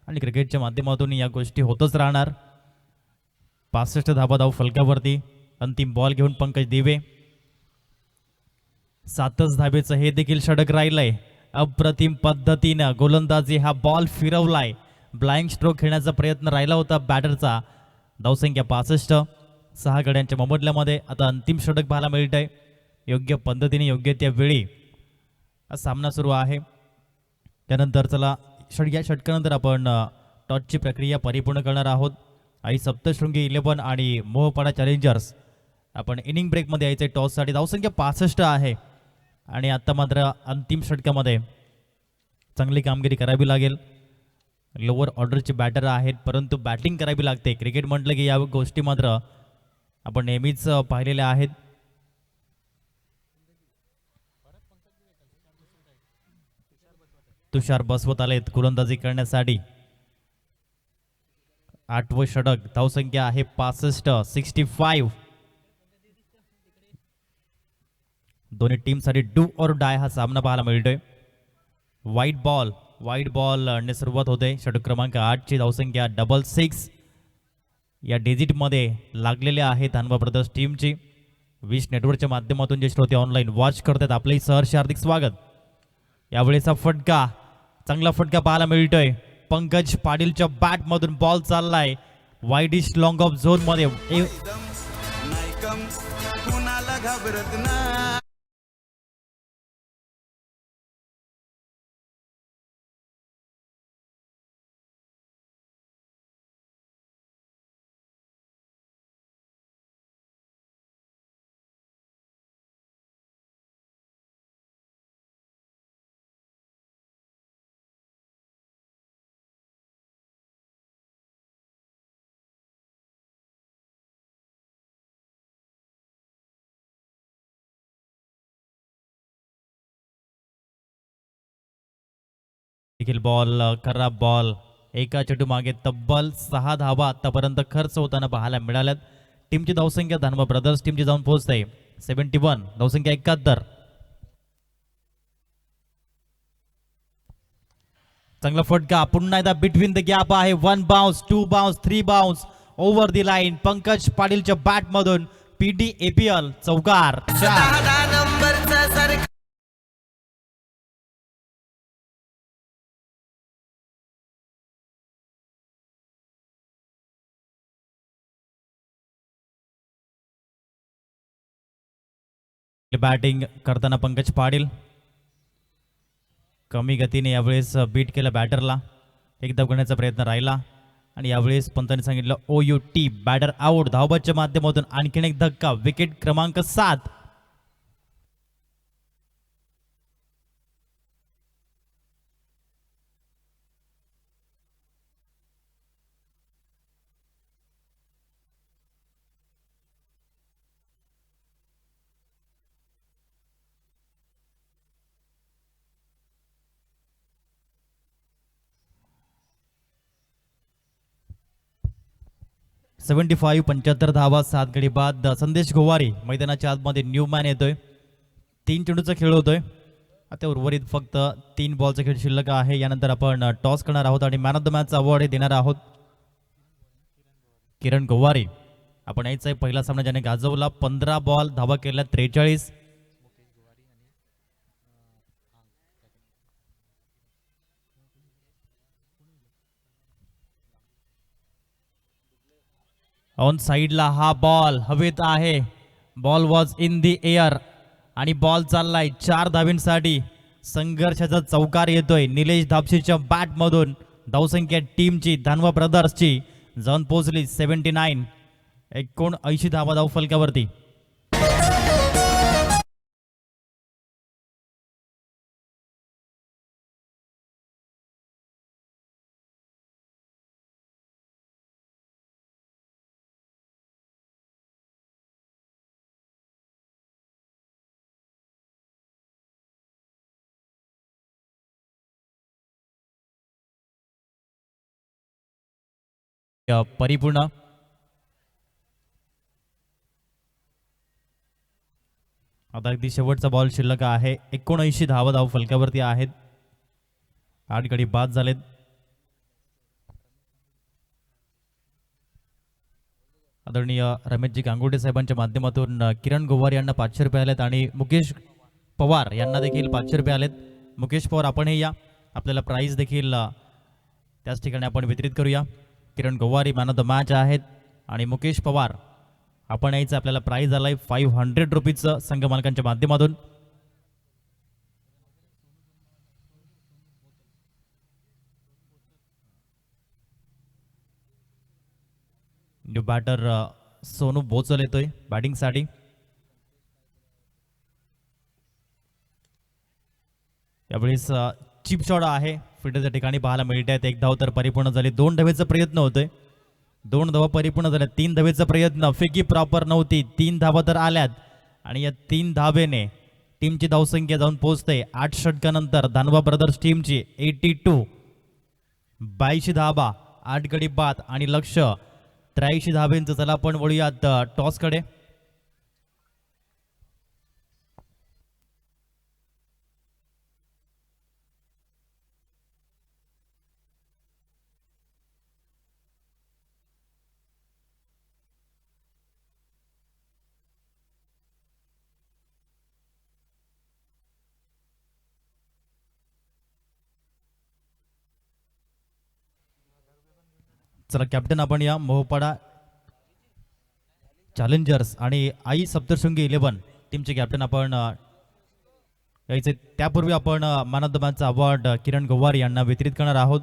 आणि क्रिकेटच्या माध्यमातून या गोष्टी होतच राहणार. 65 धाव फलकावरती. अंतिम बॉल घेऊन पंकज दिवे, 7च धावेचं हे देखील षटक राहिलंय. अप्रतिम पद्धतीनं गोलंदाजी, हा बॉल फिरवलाय. ब्लाइंड स्ट्रोक खेळण्याचा प्रयत्न राहिला होता बॅटरचा. धावसंख्या 65, 6 गड्यांच्या मोबदल्यामध्ये आता अंतिम षटक पाहायला मिळतंय. योग्य पद्धतीने योग्य त्या वेळी हा सामना सुरू आहे. त्यानंतर चला या षटकानंतर आपण टॉसची प्रक्रिया परिपूर्ण करणार आहोत. आई सप्तशृंगी 11 आणि मोहपाडा चॅलेंजर्स आपण इनिंग ब्रेकमध्ये यायचं. टॉससाठी धावसंख्या 65 आहे आणि आता मात्र अंतिम षटकामध्ये चांगली कामगिरी करावी लागेल. लोअर ऑर्डरचे बॅटर आहेत परंतु बॅटिंग करावी लागते. क्रिकेट म्हटलं की या गोष्टी मात्र आपण नेहमीच पाहिलेल्या आहेत. तुषार बसवत आलेत गोलंदाजी करण्यासाठी. 8वं षटक, धावसंख्या आहे 65, 65. दोन्ही टीमसाठी डू ऑर डाय हा सामना पाहायला मिळतोय. व्हाईट बॉल ने सुरुवात होते. षटक क्रमांक 8 ची धावसंख्या 66 या डिजिटमध्ये लागलेल्या आहेत धानवा ब्रदर्स टीमची. विश नेटवर्कच्या माध्यमातून जे श्रोते ऑनलाईन वॉच करतात आपलंही सहर्ष हार्दिक स्वागत. यावेळेचा फटका, चांगला फटका पाहायला मिळतोय. पंकज पाटीलच्या बॅट मधून बॉल चाललाय वाईडिश लॉंग ऑफ झोन मध्ये. देखील बॉल, खराब बॉल. एका चेंडू मागे तब्बल 6 धावा आतापर्यंत खर्च होताना पाहायला मिळाल्यात. टीमची धावसंख्या धानवा ब्रदर्स टीमची जाऊन पोहोचते 71, धावसंख्या 71. चांगला फटका पुन्हा एकदा बिटवीन द गॅप आहे. 1 bounce, 2 bounce, 3 bounce over the line. Pankaj पाटीलच्या बॅट मधून PDAPL चौकार. बॅटिंग करताना पंकज पाटील कमी गतीने यावेळेस बीट केलं बॅटरला. एकदा करण्याचा प्रयत्न राहिला आणि यावेळेस पंतांनी सांगितलं OUT, बॅटर आउट. धावबाच्या माध्यमातून आणखीन एक धक्का. विकेट क्रमांक 7. सेव्हन्टी 75 धावा 7 गडी बाद. संदेश गोवारी मैदानाच्या आतमध्ये न्यू मॅन येतोय. 3 चेंडूचा खेळ होतोय. आता उर्वरित फक्त 3 बॉलचा खेळ शिल्लक आहे. यानंतर आपण टॉस करणार आहोत आणि man of the match award हे देणार आहोत किरण गोवारी. आपण यायचा पहिला सामना ज्याने गाजवला. 15 बॉल, धावा केल्या 43. ऑन साइडला हा बॉल हवेत आहे. Ball was in the air आणि बॉल चाललाय 4 धावींसाठी. संघर्षाचा चौकार येतोय निलेश धापशीच्या बॅट मधून. धावसंख्या टीमची धानवा ब्रदर्सची जाऊन पोहोचली 79. 79 धावा धाव फलकावरती. परिपूर्ण आता अगदी शेवटचा बॉल शिल्लक आहे. 79 धावा धाव फलकावरती आहेत. 8 गडी बाद झालेत. आदरणीय रमेशजी गांगुटे साहेबांच्या माध्यमातून किरण गोवार यांना 500 रुपये आलेत आणि मुकेश पवार यांना देखील 500 रुपये आलेत. मुकेश पवार आपणही या, आपल्याला प्राईज देखील त्याच ठिकाणी आपण वितरित करूया. Kiran Gowari man of the match आहेत आणि मुकेश पवार आपण यायचं. आपल्याला प्राईज आलाय 500 रुपीजचं संघ मालकांच्या माध्यमातून. न्यू बॅटर सोनू बोचल येतोय बॅटिंगसाठी. यावेळेस चिप शॉट आहे फिल्डरच्या ठिकाणी पाहायला मिळत आहेत. 1 धाव तर परिपूर्ण झाली. 2 धावेचा प्रयत्न होतोय. 2 धावा परिपूर्ण झाल्या. 3 धावेचा प्रयत्न, फेकी प्रॉपर नव्हती. 3 धावा तर आल्यात आणि या 3 धावेने टीमची धावसंख्या जाऊन पोहोचते 8 षटकानंतर धानवा ब्रदर्स टीमची 82. 22 धावा, 8 गडी बाद आणि लक्ष 83 धावेंचं. चला आपण वळूयात टॉसकडे. चला कॅप्टन आपण या मोहपाडा चॅलेंजर्स आणि आई सप्तशृंगी 11 टीमचे कॅप्टन आपण यायचे. त्यापूर्वी आपण मॅन ऑफ द मॅचचा अवॉर्ड किरण गवार यांना वितरित करणार आहोत.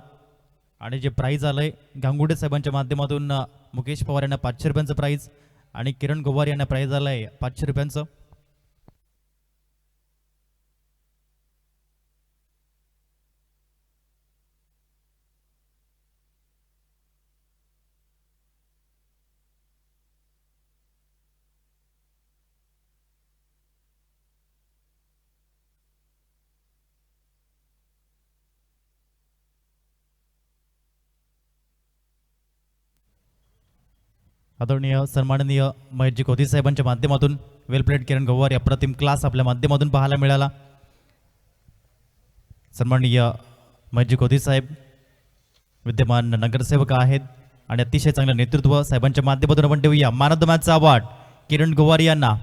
आणि जे प्राईज आलंय गांगुडे साहेबांच्या माध्यमातून मुकेश पवार यांना 500 रुपयांचं प्राईज आणि किरण गवार यांना प्राईज आलंय 500 रुपयांचं. आदरणीय सन्माननीय महेशजी कोथी साहेबांच्या माध्यमातून वेल प्लेड किरण गवार अप्रतिम क्लास आपल्या माध्यमातून पाहायला मिळाला. सन्माननीय महेशजी कोथी साहेब विद्यमान नगरसेवक आहेत आणि अतिशय चांगलं नेतृत्व साहेबांच्या माध्यमातून आपण देऊया मॅन ऑफ द मॅचचा अवॉर्ड किरण गवार यांना.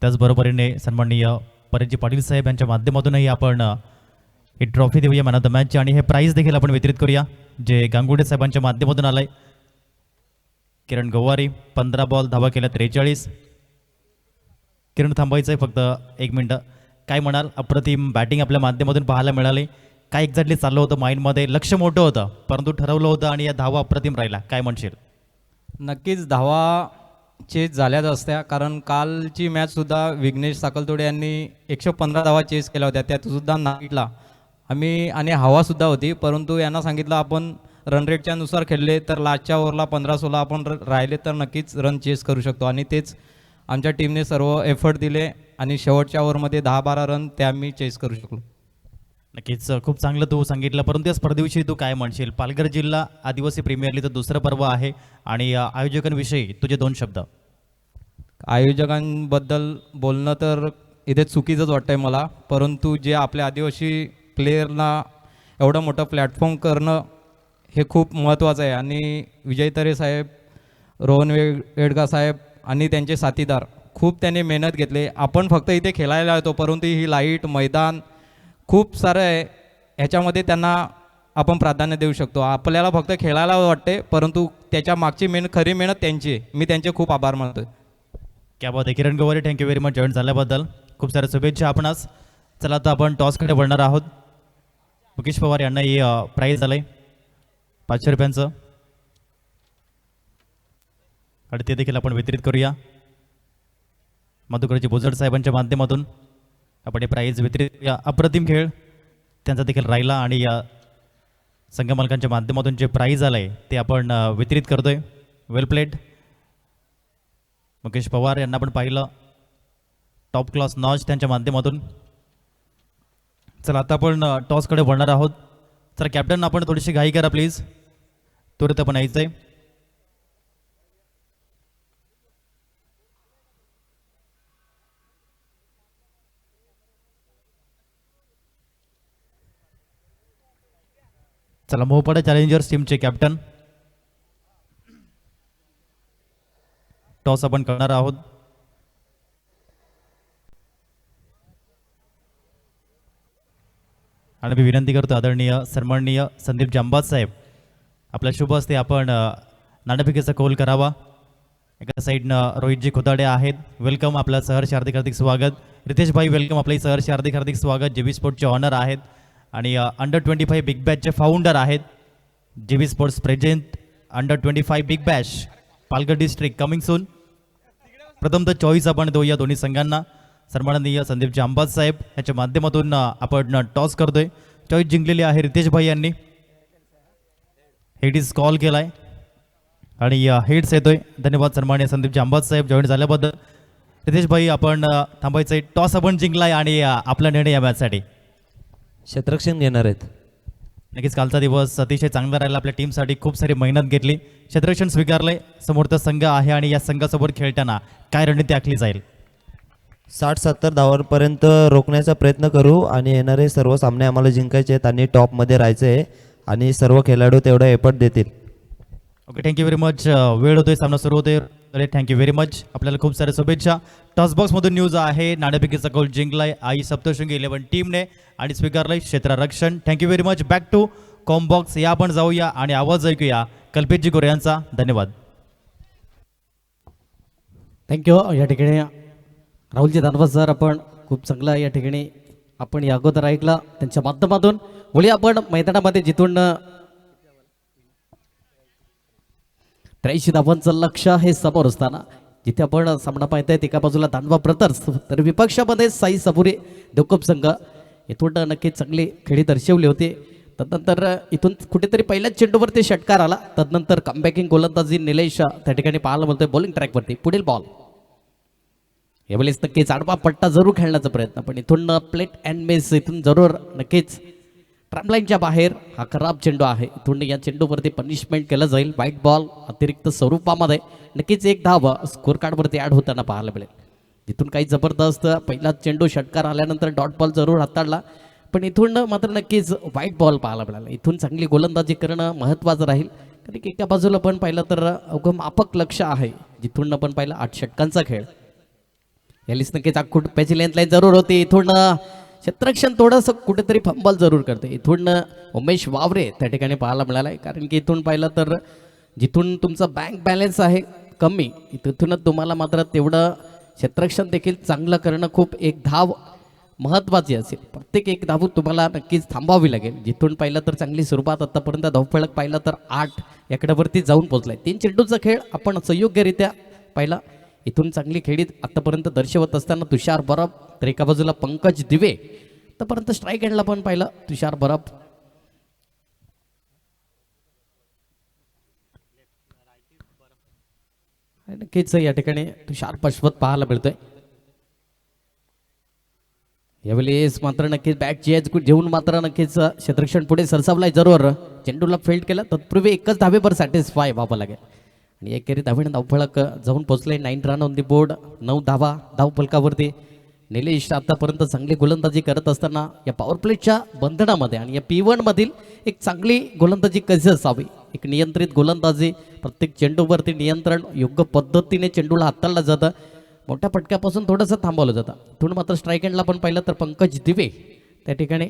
त्याचबरोबरीने सन्माननीय परेशजी पाटील साहेब यांच्या माध्यमातूनही आपण ही ट्रॉफी देऊया मॅन ऑफ द मॅचची आणि हे प्राईज देखील आपण वितरित करूया जे गांगुडे साहेबांच्या माध्यमातून आलंय. किरण गवारी 15 बॉल धावा केल्या 43. किरण थांबायचं आहे फक्त 1 मिनटं. काय म्हणाल, अप्रतिम बॅटिंग आपल्या माध्यमातून पाहायला मिळाली. काय एक्झॅक्टली चाललं होतं माइंडमध्ये, लक्ष मोठं होतं परंतु ठरवलं होतं आणि या धावा अप्रतिम राहिला, काय म्हणशील? नक्कीच धावा चेस झाल्याच असत्या, कारण कालची मॅचसुद्धा विघ्नेश साकलतोडे यांनी 115 धावा चेस केल्या होत्या, त्यातसुद्धा नाईटला आम्ही आणि हवासुद्धा होती, परंतु यांना सांगितलं आपण रन रेटच्या नुसार खेळले तर लास्टच्या ओव्हरला 15-16 आपण राहिले तर नक्कीच रन चेस करू शकतो आणि तेच आमच्या टीमने सर्व एफर्ट दिले आणि शेवटच्या ओव्हरमध्ये 10-12 रन ते आम्ही चेस करू शकलो. नक्कीच खूप चांगलं तू सांगितलं. परंतु या स्पर्धेविषयी तू काय म्हणशील? पालघर जिल्हा आदिवासी प्रीमियर लीगचं दुसरं पर्व आहे आणि आयोजकांविषयी तुझे 2 शब्द. आयोजकांबद्दल बोलणं तर इथे चुकीचंच वाटतंय मला, परंतु जे आपल्या आदिवासी प्लेयरला एवढं मोठं प्लॅटफॉर्म करणं हे खूप महत्त्वाचं आहे आणि विजय तरे साहेब, रोहन वेडगा साहेब आणि त्यांचे साथीदार खूप त्यांनी मेहनत घेतली. आपण फक्त इथे खेळायला येतो, परंतु ही लाईट मैदान खूप सारं आहे, ह्याच्यामध्ये त्यांना आपण प्राधान्य देऊ शकतो. आपल्याला फक्त खेळायला वाटते, परंतु त्याच्या मागची खरी मेहनत त्यांची आहे. मी त्यांचे खूप आभार मानतो. क्या बात आहे किरण गवारी, थँक्यू व्हेरी मच जॉईन झाल्याबद्दल. खूप साऱ्या शुभेच्छा आपणास. चला आता आपण टॉसकडे वळणार आहोत. मुकेश पवार यांनाही प्राईज आलं आहे 500 रुपयांचं आणि ते देखील आपण वितरित करूया. मधुकरजी भुजड साहेबांच्या माध्यमातून आपण हे प्राईज वितरित करूया. अप्रतिम खेळ त्यांचा देखील राहिला आणि संघ मालकांच्या माध्यमातून जे प्राईज आलं आहे ते आपण वितरित करतोय. वेल प्लेड मुकेश पवार यांना आपण पाहिलं, टॉप क्लास नॉच त्यांच्या माध्यमातून. चला आता आपण टॉसकडे वळणार आहोत. तर कॅप्टन आपण थोडीशी घाई करा प्लीज, त्वरित आपण यायचं आहे. चला मोहपाडा चॅलेंजर्स टीमचे कॅप्टन टॉस आपण करणार आहोत. आणि मी विनंती करतो आदरणीय सन्माननीय संदीप जांबाज साहेब, आपल्या शुभ हस्ते आपण नाणेफेकीचा कौल करावा. एका साईडनं रोहितजी खुदाडे आहेत, वेलकम, आपलं सहर्ष हार्दिक हार्दिक स्वागत. रितेश भाई वेलकम, आपलं सहर्ष हार्दिक हार्दिक स्वागत. JB स्पोर्ट्सचे ऑनर आहेत आणि अंडर-25 बिग बॅशचे फाउंडर आहेत. JB sports present under big bash Palghar district coming soon. प्रथमतः चॉईस आपण देऊया दोन्ही संघांना. सन्माननीय संदीप जांबाज साहेब यांच्या माध्यमातून आपण टॉस करतोय. चॉईस जिंकलेली आहे रितेश भाई यांनी. हेडीज कॉल केलाय आणि हेड्स येतोय. धन्यवाद सन्माननीय संदीप जांबाज साहेब जॉईन झाल्याबद्दल. रितेश भाई आपण थांबायचंय, टॉस आपण जिंकलाय आणि आपला निर्णय या मॅचसाठी क्षेत्ररक्षण घेणार आहेत. नक्कीच कालचा दिवस अतिशय चांगला राहिला. आपल्या टीमसाठी खूप सारी मेहनत घेतली, क्षेत्ररक्षण स्वीकारलंय. समोरचा संघ आहे आणि या संघासोबत खेळताना काय रणनीती आखली जाईल? 60-70 धावांपर्यंत रोखण्याचा प्रयत्न करू आणि येणारे सर्व सामने आम्हाला जिंकायचे आहेत आणि टॉपमध्ये राहायचं आहे आणि सर्व खेळाडू तेवढा एफर्ट देतील. Okay, thank you very much. वेळ होतोय, सामना सुरू होतोय. अरे थँक्यू व्हेरी मच. आपल्याला खूप साऱ्या शुभेच्छा. टॉसबॉक्समधून न्यूज आहे, नाणेफेकीचा कौल जिंकलाय आई सप्तशृंगी 11 टीमने आणि स्वीकारलंय क्षेत्ररक्षण. Thank you very much. Back to combox. या आपण जाऊया आणि आवाज ऐकूया कल्पेशजी गोरे यांचा. धन्यवाद. थँक्यू. या ठिकाणी राहुलजी धन्यवाद सर. आपण खूप चांगलं या ठिकाणी आपण या अगोदर ऐकलं त्यांच्या माध्यमातून. बोलूया आपण मैदानामध्ये जिथून 83 धावांचं लक्ष हे समोर असताना जिथे आपण सामना पाहताय एका बाजूला दानवा ब्रदर्स तर विपक्षामध्ये साई सबुरी देवकप संघ इथून नक्की चांगली खेळी दर्शवली होती. तदनंतर इथून कुठेतरी पहिल्याच चेंडूवरती षटकार आला. तदनंतर कमबॅकिंग गोलंदाजी निलेश त्या ठिकाणी पाहायला मिळतोय बॉलिंग ट्रॅकवरती. पुढील बॉल यावेळेस नक्कीच आडवा पट्टा जरूर खेळण्याचा प्रयत्न, पण इथून प्लेट अँड मिस इथून जरूर नक्कीच ट्रॅमलाईनच्या बाहेर हा खराब चेंडू आहे. इथून या चेंडूवरती पनिशमेंट केलं जाईल. व्हाईट बॉल अतिरिक्त स्वरूपामध्ये नक्कीच एक धाव स्कोर कार्डवरती ॲड होताना पाहायला मिळेल. इथून काही जबरदस्त पहिला चेंडू षटकार आल्यानंतर डॉट बॉल जरूर हाताळला, पण इथून मात्र नक्कीच व्हाईट बॉल पाहायला मिळाला. इथून चांगली गोलंदाजी करणं महत्त्वाचं राहील, कारण की एका बाजूला पण पाहिलं तर अवघं माफक लक्ष आहे. जिथून आपण पाहिलं 8 षटकांचा खेळ. यालीच नक्कीच आखूट पॅची लेंथ लाईन जरूर होती. इथून क्षेत्ररक्षण थोडंसं कुठेतरी फंबल जरूर करते. इथून उमेश वावरे त्या ठिकाणी पाहायला मिळाला आहे, कारण की इथून पाहिलं तर जिथून तुमचा बँक बॅलन्स आहे कमी, तिथूनच तुम्हाला मात्र तेवढं क्षेत्ररक्षण देखील चांगलं करणं खूप एक धाव महत्त्वाची असेल. प्रत्येक एक धाव तुम्हाला नक्कीच थांबावी लागेल. जिथून पाहिलं तर चांगली सुरुवात आतापर्यंत धावफलक पाहिलं तर 8 याकड्यावरती जाऊन पोहोचलाय. 3 चेंडूचा खेळ आपण संयोग्यरित्या पाहिला. इथून चांगली खेळी आतापर्यंत दर्शवत असताना तुषार बरफ, तर एका बाजूला पंकज दिवे, आतापर्यंत स्ट्राईक एंडला पण पाहिलं तुषार बरफ. नक्कीच या ठिकाणी तुषार पशवत पाहायला मिळतोय. यावेळेस मात्र नक्कीच बॅट चेज घेऊन मात्र नक्कीच क्षेत्ररक्षण पुढे सरसावलाय. जरूर चेंडूला फिल्ड केलं, तत्पूर्वी एकच धावेवर सॅटिस्फाय व्हावं लागेल आणि एकेरी धावेने धावफलक जाऊन पोहोचले. 9 रन ऑन दी बोर्ड, 9 धावा धावफलकावरती. निलेश आतापर्यंत चांगली गोलंदाजी करत असताना या पॉवर प्लेच्या बंधनामध्ये आणि या P1 मधील एक चांगली गोलंदाजी कशी असावी, एक नियंत्रित गोलंदाजी, प्रत्येक चेंडूवरती नियंत्रण, योग्य पद्धतीने चेंडूला हाताळलं जातं, मोठ्या पटक्यापासून थोडंसं थांबवलं जातं. इथून मात्र स्ट्राईक एंडला पण पाहिलं तर पंकज दिवे त्या ठिकाणी.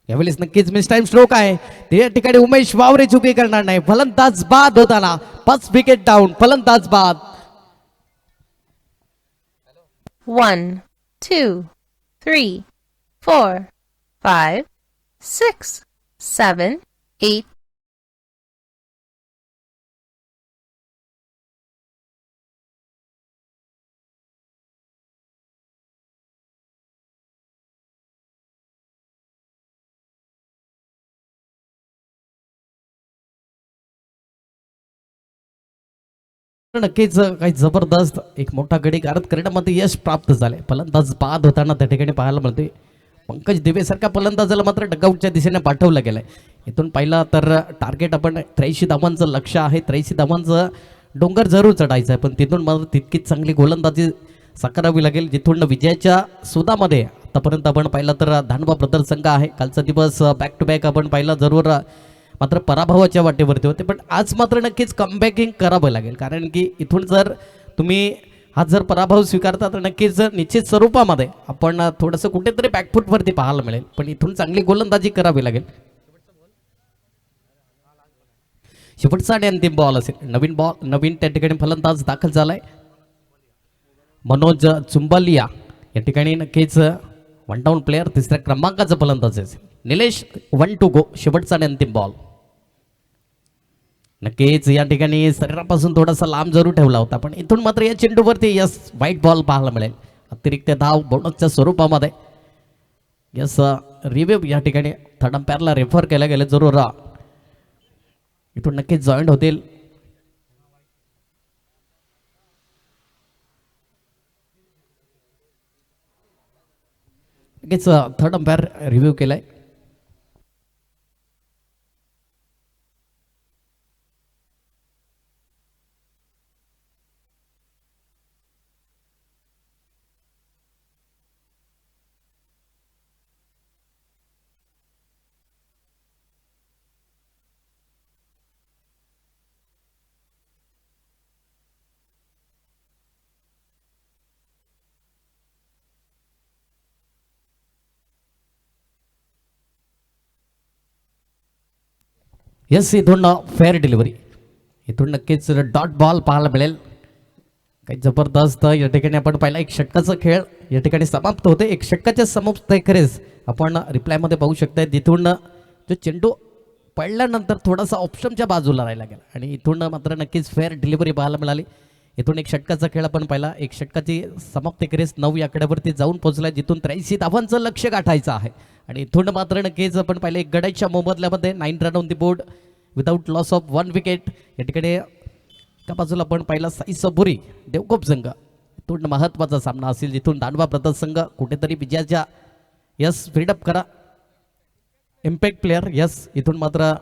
यावेळेस नक्कीच मिस टाइम स्ट्रोक आहे. त्या ठिकाणी उमेश वावरे चुकी करणार नाही. फलंदाज बाद होताना 5 विकेट डाऊन. फलंदाज बाद. 1, 2, 3, 4, 5, 6, 7, 8. नक्कीच काही जबरदस्त एक मोठा गडी गारद करण्यामध्ये यश प्राप्त झाले. फलंदाज बाद होताना त्या ठिकाणी पाहायला मिळते. पंकज दिवे सारख्या फलंदाजाला मात्र डगआउटच्या दिशेने पाठवलं गेलंय. इथून पाहिलं तर टार्गेट आपण 83 धावांचं लक्ष आहे. 83 धावांचं डोंगर जरूर चढायचं आहे, पण तिथून मात्र तितकीच चांगली गोलंदाजी साकारावी लागेल. जिथून विजयाच्या सुदामध्ये आतापर्यंत आपण पाहिलं तर धानवा ब्रदर्स संघ आहे. कालचा दिवस बॅक टू बॅक आपण पाहिला जरूर मात्र पराभवाच्या वाटेवरती होते, पण आज मात्र नक्कीच कमबॅकिंग करावं लागेल, कारण की इथून जर तुम्ही हा जर पराभव स्वीकारता तर नक्कीच निश्चित स्वरूपामध्ये आपण थोडंसं कुठेतरी बॅकफुटवरती पाहायला मिळेल, पण इथून चांगली गोलंदाजी करावी लागेल. शेवटचा आणि अंतिम बॉल असेल. नवीन त्या ठिकाणी फलंदाज दाखल झालाय मनोज चुंबलिया. या ठिकाणी नक्कीच 1 डाऊन प्लेअर, तिसऱ्या क्रमांकाचा फलंदाज असेल. Nilesh 1 to go. शेवटचा आणि अंतिम बॉल. नक्कीच या ठिकाणी शरीरापासून थोडासा लांब जरूर ठेवला होता, पण इथून मात्र या चेंडूवरती यस व्हाईट बॉल पाहायला मिळेल. अतिरिक्त धाव बोनसच्या स्वरूपामध्ये. यस रिव्ह्यू या ठिकाणी थर्ड अंपायरला रेफर केलं गेलं जरूर. इथून नक्कीच जॉईंट होतील. नक्कीच थर्ड अंपायर रिव्ह्यू केलाय. यस, इथून फेअर डिलिव्हरी. इथून नक्कीच डॉट बॉल पाहायला मिळेल. काही जबरदस्त या ठिकाणी आपण पाहिला एक षटकाचा खेळ या ठिकाणी समाप्त होते. एक षटकाच्या समाप्त खरेच आपण रिप्लायमध्ये पाहू शकता. तिथून जो चेंडू पडल्यानंतर थोडासा ऑप्शनच्या बाजूला राहायला गेला आणि इथून मात्र नक्कीच फेअर डिलिव्हरी पाहायला मिळाली. इथून एक षटकाचा खेळ आपण पाहिला. एक षटकाची समाप्ती करेस 9 या आकड्यावरती जाऊन पोहोचला, जिथून 83 धावांचं लक्ष्य गाठायचं आहे. आणि इथून मात्र नक्कीच आपण पाहिलं एक गडाच्या मोबदल्यामध्ये 9 run on the board without loss of 1 wicket. या ठिकाणी त्या बाजूला आपण पाहिला साई सबुरी देवकोप संघ. इथून महत्त्वाचा सामना असेल, जिथून दांडवा ब्रदर्स संघ कुठेतरी विजयाच्या यस फ्रीडअप करा इम्पॅक्ट प्लेअर. यस, इथून मात्र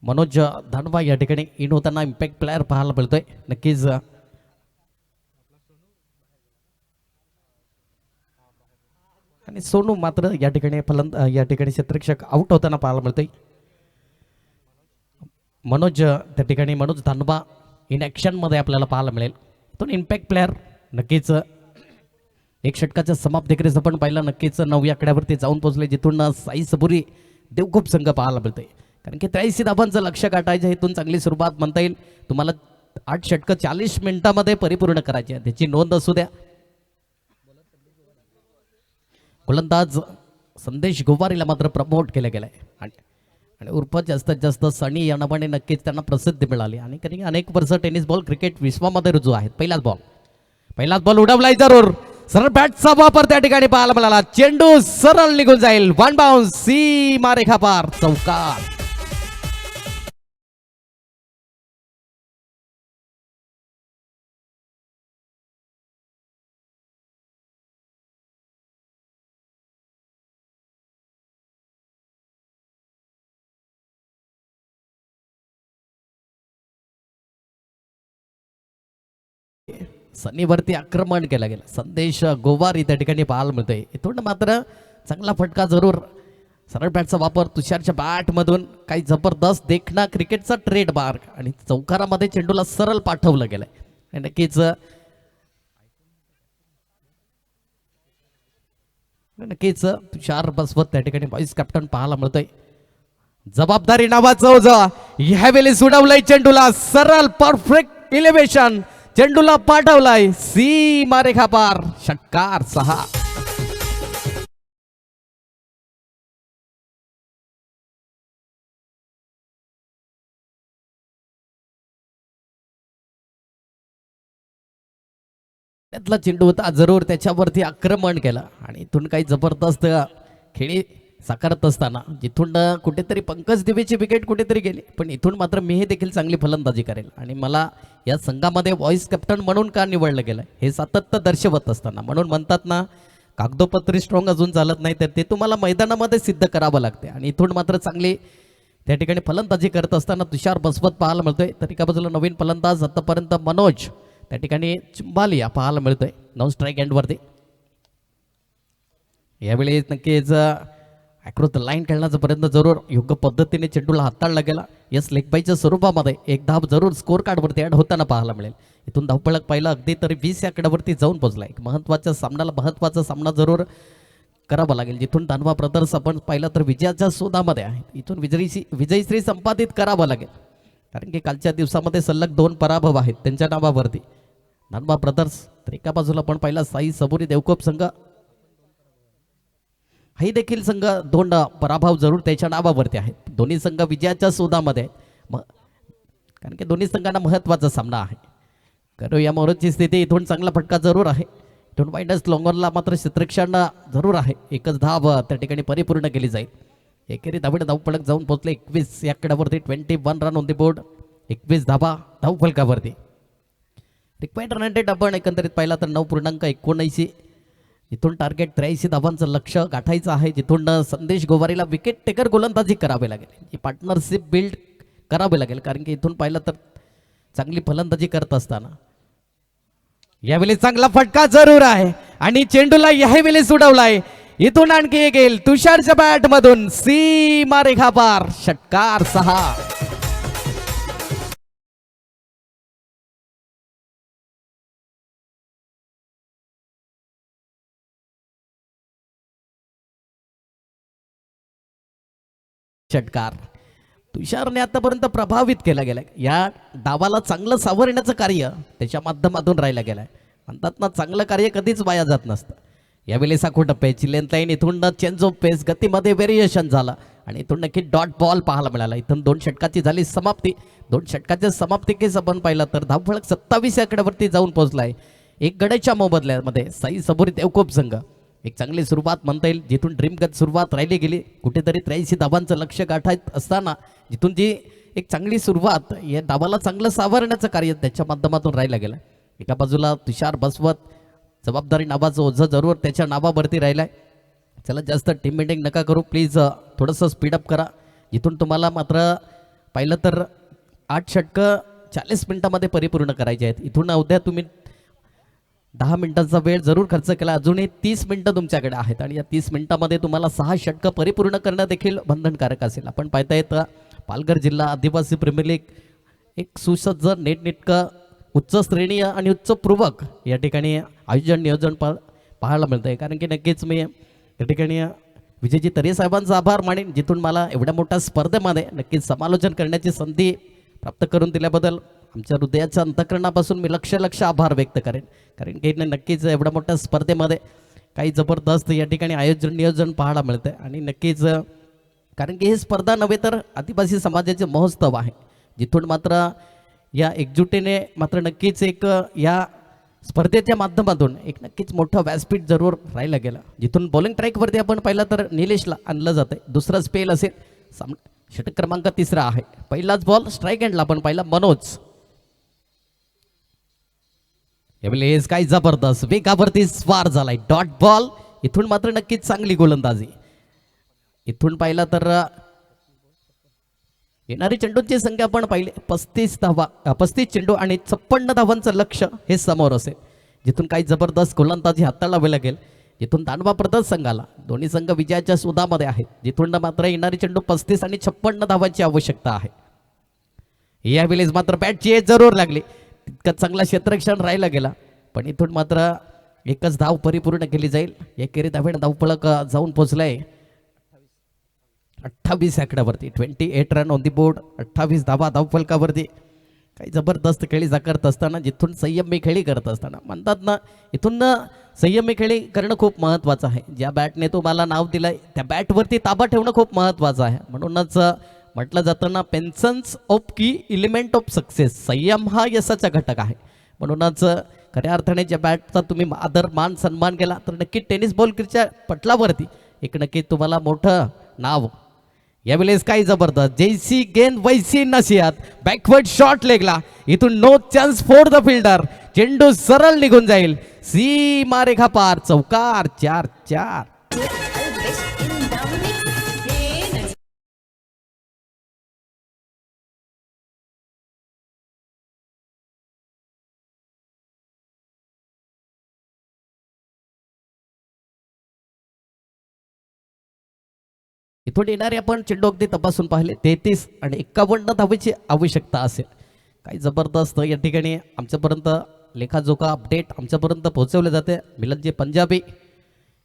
मनोज धानवा या ठिकाणी इन होताना इम्पॅक्ट प्लेअर पाहायला मिळतोय. नक्कीच आणि सोनू मात्र या ठिकाणी या ठिकाणी क्षेत्ररक्षक आउट होताना पाहायला मिळतोय. मनोज त्या ठिकाणी मनोज धानवा इन ॲक्शनमध्ये आपल्याला पाहायला मिळेल. इथून इम्पॅक्ट प्लेअर नक्कीच एक षटकाच्या समाप्तीकडेच आपण पाहिलं. नक्कीच 9 या आकड्यावरती जाऊन पोहोचले, जिथून साई सबुरी देवकोप संघ पाहायला मिळतोय. कारण की 83 धावांचं लक्ष गाठायचं, इथून चांगली सुरुवात म्हणता येईल. तुम्हाला 8 षटकं 40 मिनिटामध्ये परिपूर्ण करायची आहे, त्याची नोंद असू द्या. गोलंदाज संदेश गोवारीला मात्र प्रमोट केलं गेलं आहे आणि उर्फ जास्तीत जास्त सनी या नावाने नक्कीच त्यांना प्रसिद्धी मिळाली. आणि कारण अनेक वर्ष टेनिस बॉल क्रिकेट विश्वामध्ये रुजू आहेत. पहिलाच बॉल उडवलाय जरूर. सरळ बॅटचा वापर त्या ठिकाणी पाहायला मिळाला. चेंडू सरळ निघून जाईल. 1 बाउन्स सीमा रेखा पार चौकार. सनीवरती आक्रमण केलं गेलं. संदेश गोवारी त्या ठिकाणी पाहायला मिळतोय. इथून मात्र चांगला फटका जरूर. सरळ बॅटचा वापर तुषारच्या बॅटमधून काही जबरदस्त देखणा क्रिकेटचा ट्रेडमार्क आणि चौकारामध्ये चेंडूला सरळ पाठवलं गेलंय. आणि नक्कीच तुषार बसवत त्या ठिकाणी व्हाईस कॅप्टन पाहायला मिळतोय. जबाबदारी नावाचं ओझं ह्यावेळी सोडवलंय चेंडूला सरळ परफेक्ट इलेव्हेशन. चेंडूला पाठवलाय सीमा रेखा पार. षटकार 6. त्यातला चेंडू होता जरूर, त्याच्यावरती आक्रमण केलं आणि इथून काही जबरदस्त खेळी साकारत असताना जिथून कुठेतरी पंकज दिवेची विकेट कुठेतरी गेली, पण इथून मात्र मी हे देखील चांगली फलंदाजी करेल आणि मला या संघामध्ये व्हाईस कॅप्टन म्हणून का निवडलं गेलं हे सातत्य दर्शवत असताना, म्हणून म्हणतात ना कागदोपत्री स्ट्रॉंग अजून चालत नाही, तर ते तुम्हाला मैदानामध्ये सिद्ध करावं लागते आणि इथून मात्र चांगली त्या ठिकाणी फलंदाजी करत असताना तुषार बसवत पाहायला मिळतोय. तर एका बाजूला नवीन फलंदाज आतापर्यंत मनोज त्या ठिकाणी चिंबालिया पाहायला मिळतोय 9 स्ट्राईक एंडवरती. यावेळी नक्कीच अक्रॉस द लाईन खेळण्याचा प्रयत्न जरूर योग्य पद्धतीने चेंडूला हाताळला गेला. यस लेगबाईच्या स्वरूपामध्ये एक धाव जरूर स्कोर कार्डवरती ॲड होताना पाहायला मिळेल. इथून धावपळक पाहिलं अगदी तरी 20 या आकड्यावरती जाऊन पोहोचला. एक महत्त्वाचा सामना जरूर करावा लागेल. जिथून दानवा ब्रदर्स आपण पाहिलं तर विजयाच्या शोधामध्ये आहे, इथून विजयश्री संपादित करावं लागेल, कारण की कालच्या दिवसामध्ये सलग 2 पराभव आहेत त्यांच्या नावावरती. दानवा ब्रदर्स तर एका बाजूला आपण पाहिला साई सबुरी देवकोप संघ, हाही देखील संघ 2 पराभव जरूर त्याच्या नावावरती आहेत. दोन्ही संघ विजयाच्या शोधामध्ये कारण की दोन्ही संघांना महत्त्वाचा सामना आहे. करो या मोहरची स्थिती इथून चांगला फटका जरूर आहे. इथून वाईडस लॉंगॉनला मात्र क्षेत्ररक्षण जरूर आहे. एकच धाव त्या ठिकाणी परिपूर्ण केली जाईल. एकेरी धावपळक जाऊन पोहोचले 21 या आकड्यावरती. 21 रन ऑन द बोर्ड, 21 धावा धावपळकावरती. रिक्वायर्ड रन रेट आपण एकंदरीत पाहिला तर 9.79. इथून टार्गेट 83 धावांचं लक्ष गाठायचं आहे, जिथून संदेश गोवारीला विकेट टेकर गोलंदाजी करावी लागेल, ही पार्टनरशिप बिल्ड करावी लागेल, कारण की इथून पाहिलं तर चांगली फलंदाजी करत असताना यावेळी चांगला फटका जरूर आहे आणि चेंडूला यावेळी सुडवलाय. इथून आणखी एक येईल तुषारच्या बॅट मधून सीमा रेखा पार. षटकार 6. षटकार तुषारने आतापर्यंत प्रभावित केला गेलाय. या डावाला चांगलं सावरण्याचं कार्य त्याच्या माध्यमातून राहिलं गेलंय. म्हणतात ना, चांगलं कार्य कधीच वाया जात नसतं. यावेळी साखो टप्प्याची लेंथ लाईन इथून चेंज ऑफ पेस गतीमध्ये व्हेरिएशन झालं आणि इथून नक्की डॉट बॉल पाहायला मिळाला. इथून 2 षटकाची झाली समाप्ती. 2 षटकाच्या समाप्तीकेस आपण पाहिलं तर धावफलक 27 आकड्यावरती जाऊन पोहोचलाय. एक गड्याच्या मोबदल्यामध्ये साई सबुरी देवकोप संघ एक चांगली सुरुवात म्हणता येईल, जिथून ड्रीमगत सुरुवात राहिली गेली. कुठेतरी 83 धावांचं लक्ष गाठायत असताना जिथून जी एक चांगली सुरुवात या डावाला चांगलं सावरण्याचं कार्य त्याच्या माध्यमातून राहिलं गेलं. एका बाजूला तुषार बसवत जबाबदारी नावाचं ओझं जरूर त्याच्या नावावरती राहिलंय. चला, जास्त टीम मीटिंग नका करू प्लीज, थोडंसं स्पीडअप करा. जिथून तुम्हाला मात्र पाहिलं तर 8 षटकं 40 मिनिटामध्ये परिपूर्ण करायचे आहेत. इथून अवध्या तुम्ही 10 मिनिटांचा वेळ जरूर खर्च केला, अजूनही 30 मिनिटं तुमच्याकडे आहेत आणि या 30 मिनिटामध्ये तुम्हाला 6 षटकं परिपूर्ण करणं देखील बंधनकारक असेल. आपण पाहता येतं पालघर जिल्हा आदिवासी प्रीमियर लीग एक सुसज्ज नेटनेटकं उच्च श्रेणी आणि उच्चपूर्वक या ठिकाणी आयोजन नियोजन पाहायला मिळतं आहे. कारण की नक्कीच मी या ठिकाणी विजयजी तरे साहेबांचा आभार मानेन, जिथून मला एवढ्या मोठ्या स्पर्धेमध्ये नक्कीच समालोचन करण्याची संधी प्राप्त करून दिल्याबद्दल आमच्या हृदयाच्या अंतःकरणापासून मी लक्ष आभार व्यक्त करेन. कारण की नक्कीच एवढ्या मोठ्या स्पर्धेमध्ये काही जबरदस्त या ठिकाणी आयोजन नियोजन पाहायला मिळतं आहे. आणि नक्कीच कारण की ही स्पर्धा नव्हे तर आदिवासी समाजाचे महोत्सव आहे, जिथून मात्र या एकजुटीने मात्र नक्कीच एक या स्पर्धेच्या माध्यमातून एक नक्कीच मोठं व्यासपीठ जरूर राहिलं गेलं. जिथून बॉलिंग ट्रॅकवरती आपण पाहिलं तर निलेशला आणलं जातं. दुसरा स्पेल असेल, षटक क्रमांक 3 आहे. पहिलाच बॉल स्ट्राईक हँडला आपण पाहिला मनोज. यावेळेस काय जबरदस्त वेगावरती स्वार झालाय, डॉट बॉल. इथून मात्र नक्कीच चांगली गोलंदाजी. इथून पाहिला तर येणारी चेंडूंची संख्या आपण पाहिली 35 चेंडू आणि 56 धावांचं लक्ष हे समोर असेल, जिथून काही जबरदस्त गोलंदाजी हाताळावी लागेल. जिथून दानवा प्रदर्श संघाला दोन्ही संघ विजयाच्या सुदामध्ये आहेत, जिथून मात्र येणारी चेंडू 35 आणि 56 धावांची आवश्यकता आहे. यावेळेस मात्र बॅटची एज जरूर लागली, तितकं चांगला क्षेत्ररक्षण राहिला गेला, पण इथून मात्र एकच धाव परिपूर्ण केली जाईल. एकेरी धावेने धावफलक जाऊन पोहोचलाय 28 आकड्यावरती. 28 रन ऑन दी बोर्ड, 28 धावा धावफलकावरती. काही जबरदस्त खेळी करत असताना, जिथून संयमी खेळी करत असताना म्हणतात ना, इथून संयमी खेळी करणं खूप महत्त्वाचं आहे. ज्या बॅटने तुम्हाला नाव दिलंय त्या बॅटवरती ताबा ठेवणं खूप महत्त्वाचं आहे. म्हणूनच म्हटलं जातं ना, पेन्शन्स ऑफ की एलिमेंट ऑफ सक्सेस, संयम हा यशाचा घटक आहे. म्हणूनच खऱ्या अर्थाने ज्या बॅटचा तुम्ही आदर मान सन्मान केला तर नक्की टेनिस बॉलच्या पटलावरती एक नक्की तुम्हाला मोठं नाव. यावेळेस काही जबरदस्त, जैसी गेंद वैसी नशियात, बॅकवर्ड शॉट लेगला. इथून no chance for the fielder, चेंडू सरळ निघून जाईल सीमारेखा पार. चौकार 4-4. इथून येणारे आपण चेंडू अगदी तपासून पाहिले 33 आणि 51 धावेची आवश्यकता असेल. काही जबरदस्त या ठिकाणी आमच्यापर्यंत लेखाजोखा अपडेट आमच्यापर्यंत पोहोचवले जाते. मिलनजी पंजाबी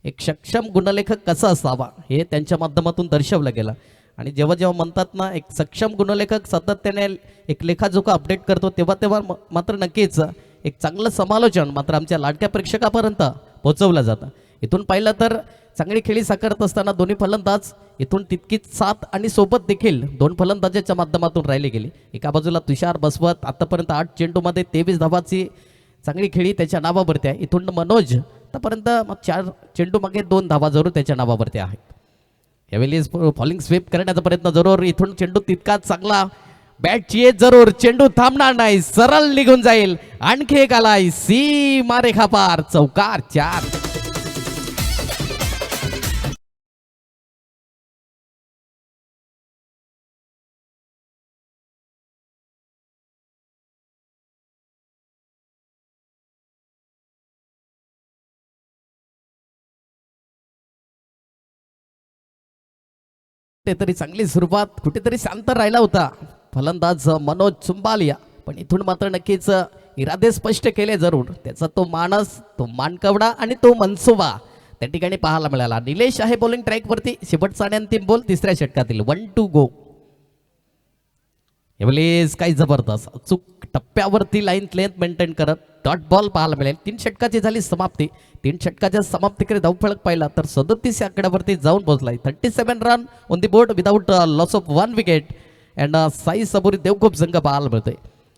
एक सक्षम गुणलेखक कसा असावा हे त्यांच्या माध्यमातून दर्शवलं गेलं. आणि जेव्हा जेव्हा म्हणतात ना, एक सक्षम गुणलेखक सातत्याने एक लेखाजोखा अपडेट करतो, तेव्हा मात्र नक्कीच एक चांगलं समालोचन मात्र आमच्या लाडक्या प्रेक्षकापर्यंत पोहोचवलं जातं. इथून पाहिलं तर चांगली खेळी साकारत असताना दोन्ही फलंदाज इथून तितकीच साथ आणि सोबत देखील 2 फलंदाजाच्या माध्यमातून राहिली गेली. एका बाजूला तुषार बसवत आतापर्यंत 8 चेंडूमध्ये 23 धावाची चांगली खेळी त्याच्या नावावरती आहे. इथून मनोज आतापर्यंत 4 चेंडू मागे 2 धावा जरूर त्याच्या नावावरती आहेत. यावेळी फॉलिंग स्वीप करण्याचा प्रयत्न जरूर. इथून चेंडू तितकाच चांगला, बॅटची एज जरूर, चेंडू थांबणार नाही, सरळ निघून जाईल. आणखी एक आलाय सीमारेखा पार. चौकार 4. कुठेतरी चांगली सुरुवात, कुठेतरी शांत राहिला होता फलंदाज मनोज चुंबालिया, पण इथून मात्र नक्कीच इरादे स्पष्ट केले जरूर. त्याचा तो मानस, तो मानकवडा आणि तो मनसुबा त्या ठिकाणी पाहायला मिळाला. निलेश आहे बॉलिंग ट्रॅकवरती. शेवटचा आणि अंतिम बॉल तिसऱ्या षटकातील. 1-2 गो. यावेळेस काही जबरदस्त अचूक टप्प्यावरती लाईन लेंथ मेंटेन करत डॉट बॉल पाहायला मिळेल. 3 षटकाची झाली समाप्ती. 3 षटकाच्या समाप्तीकडे धावफलक पाहिला तर 37 आकड्यावरती जाऊन पोहोचलाय. 37 run on the board without loss of 1 wicket. And Sai Saburi Devkhop संघ पाहायला मिळतोय.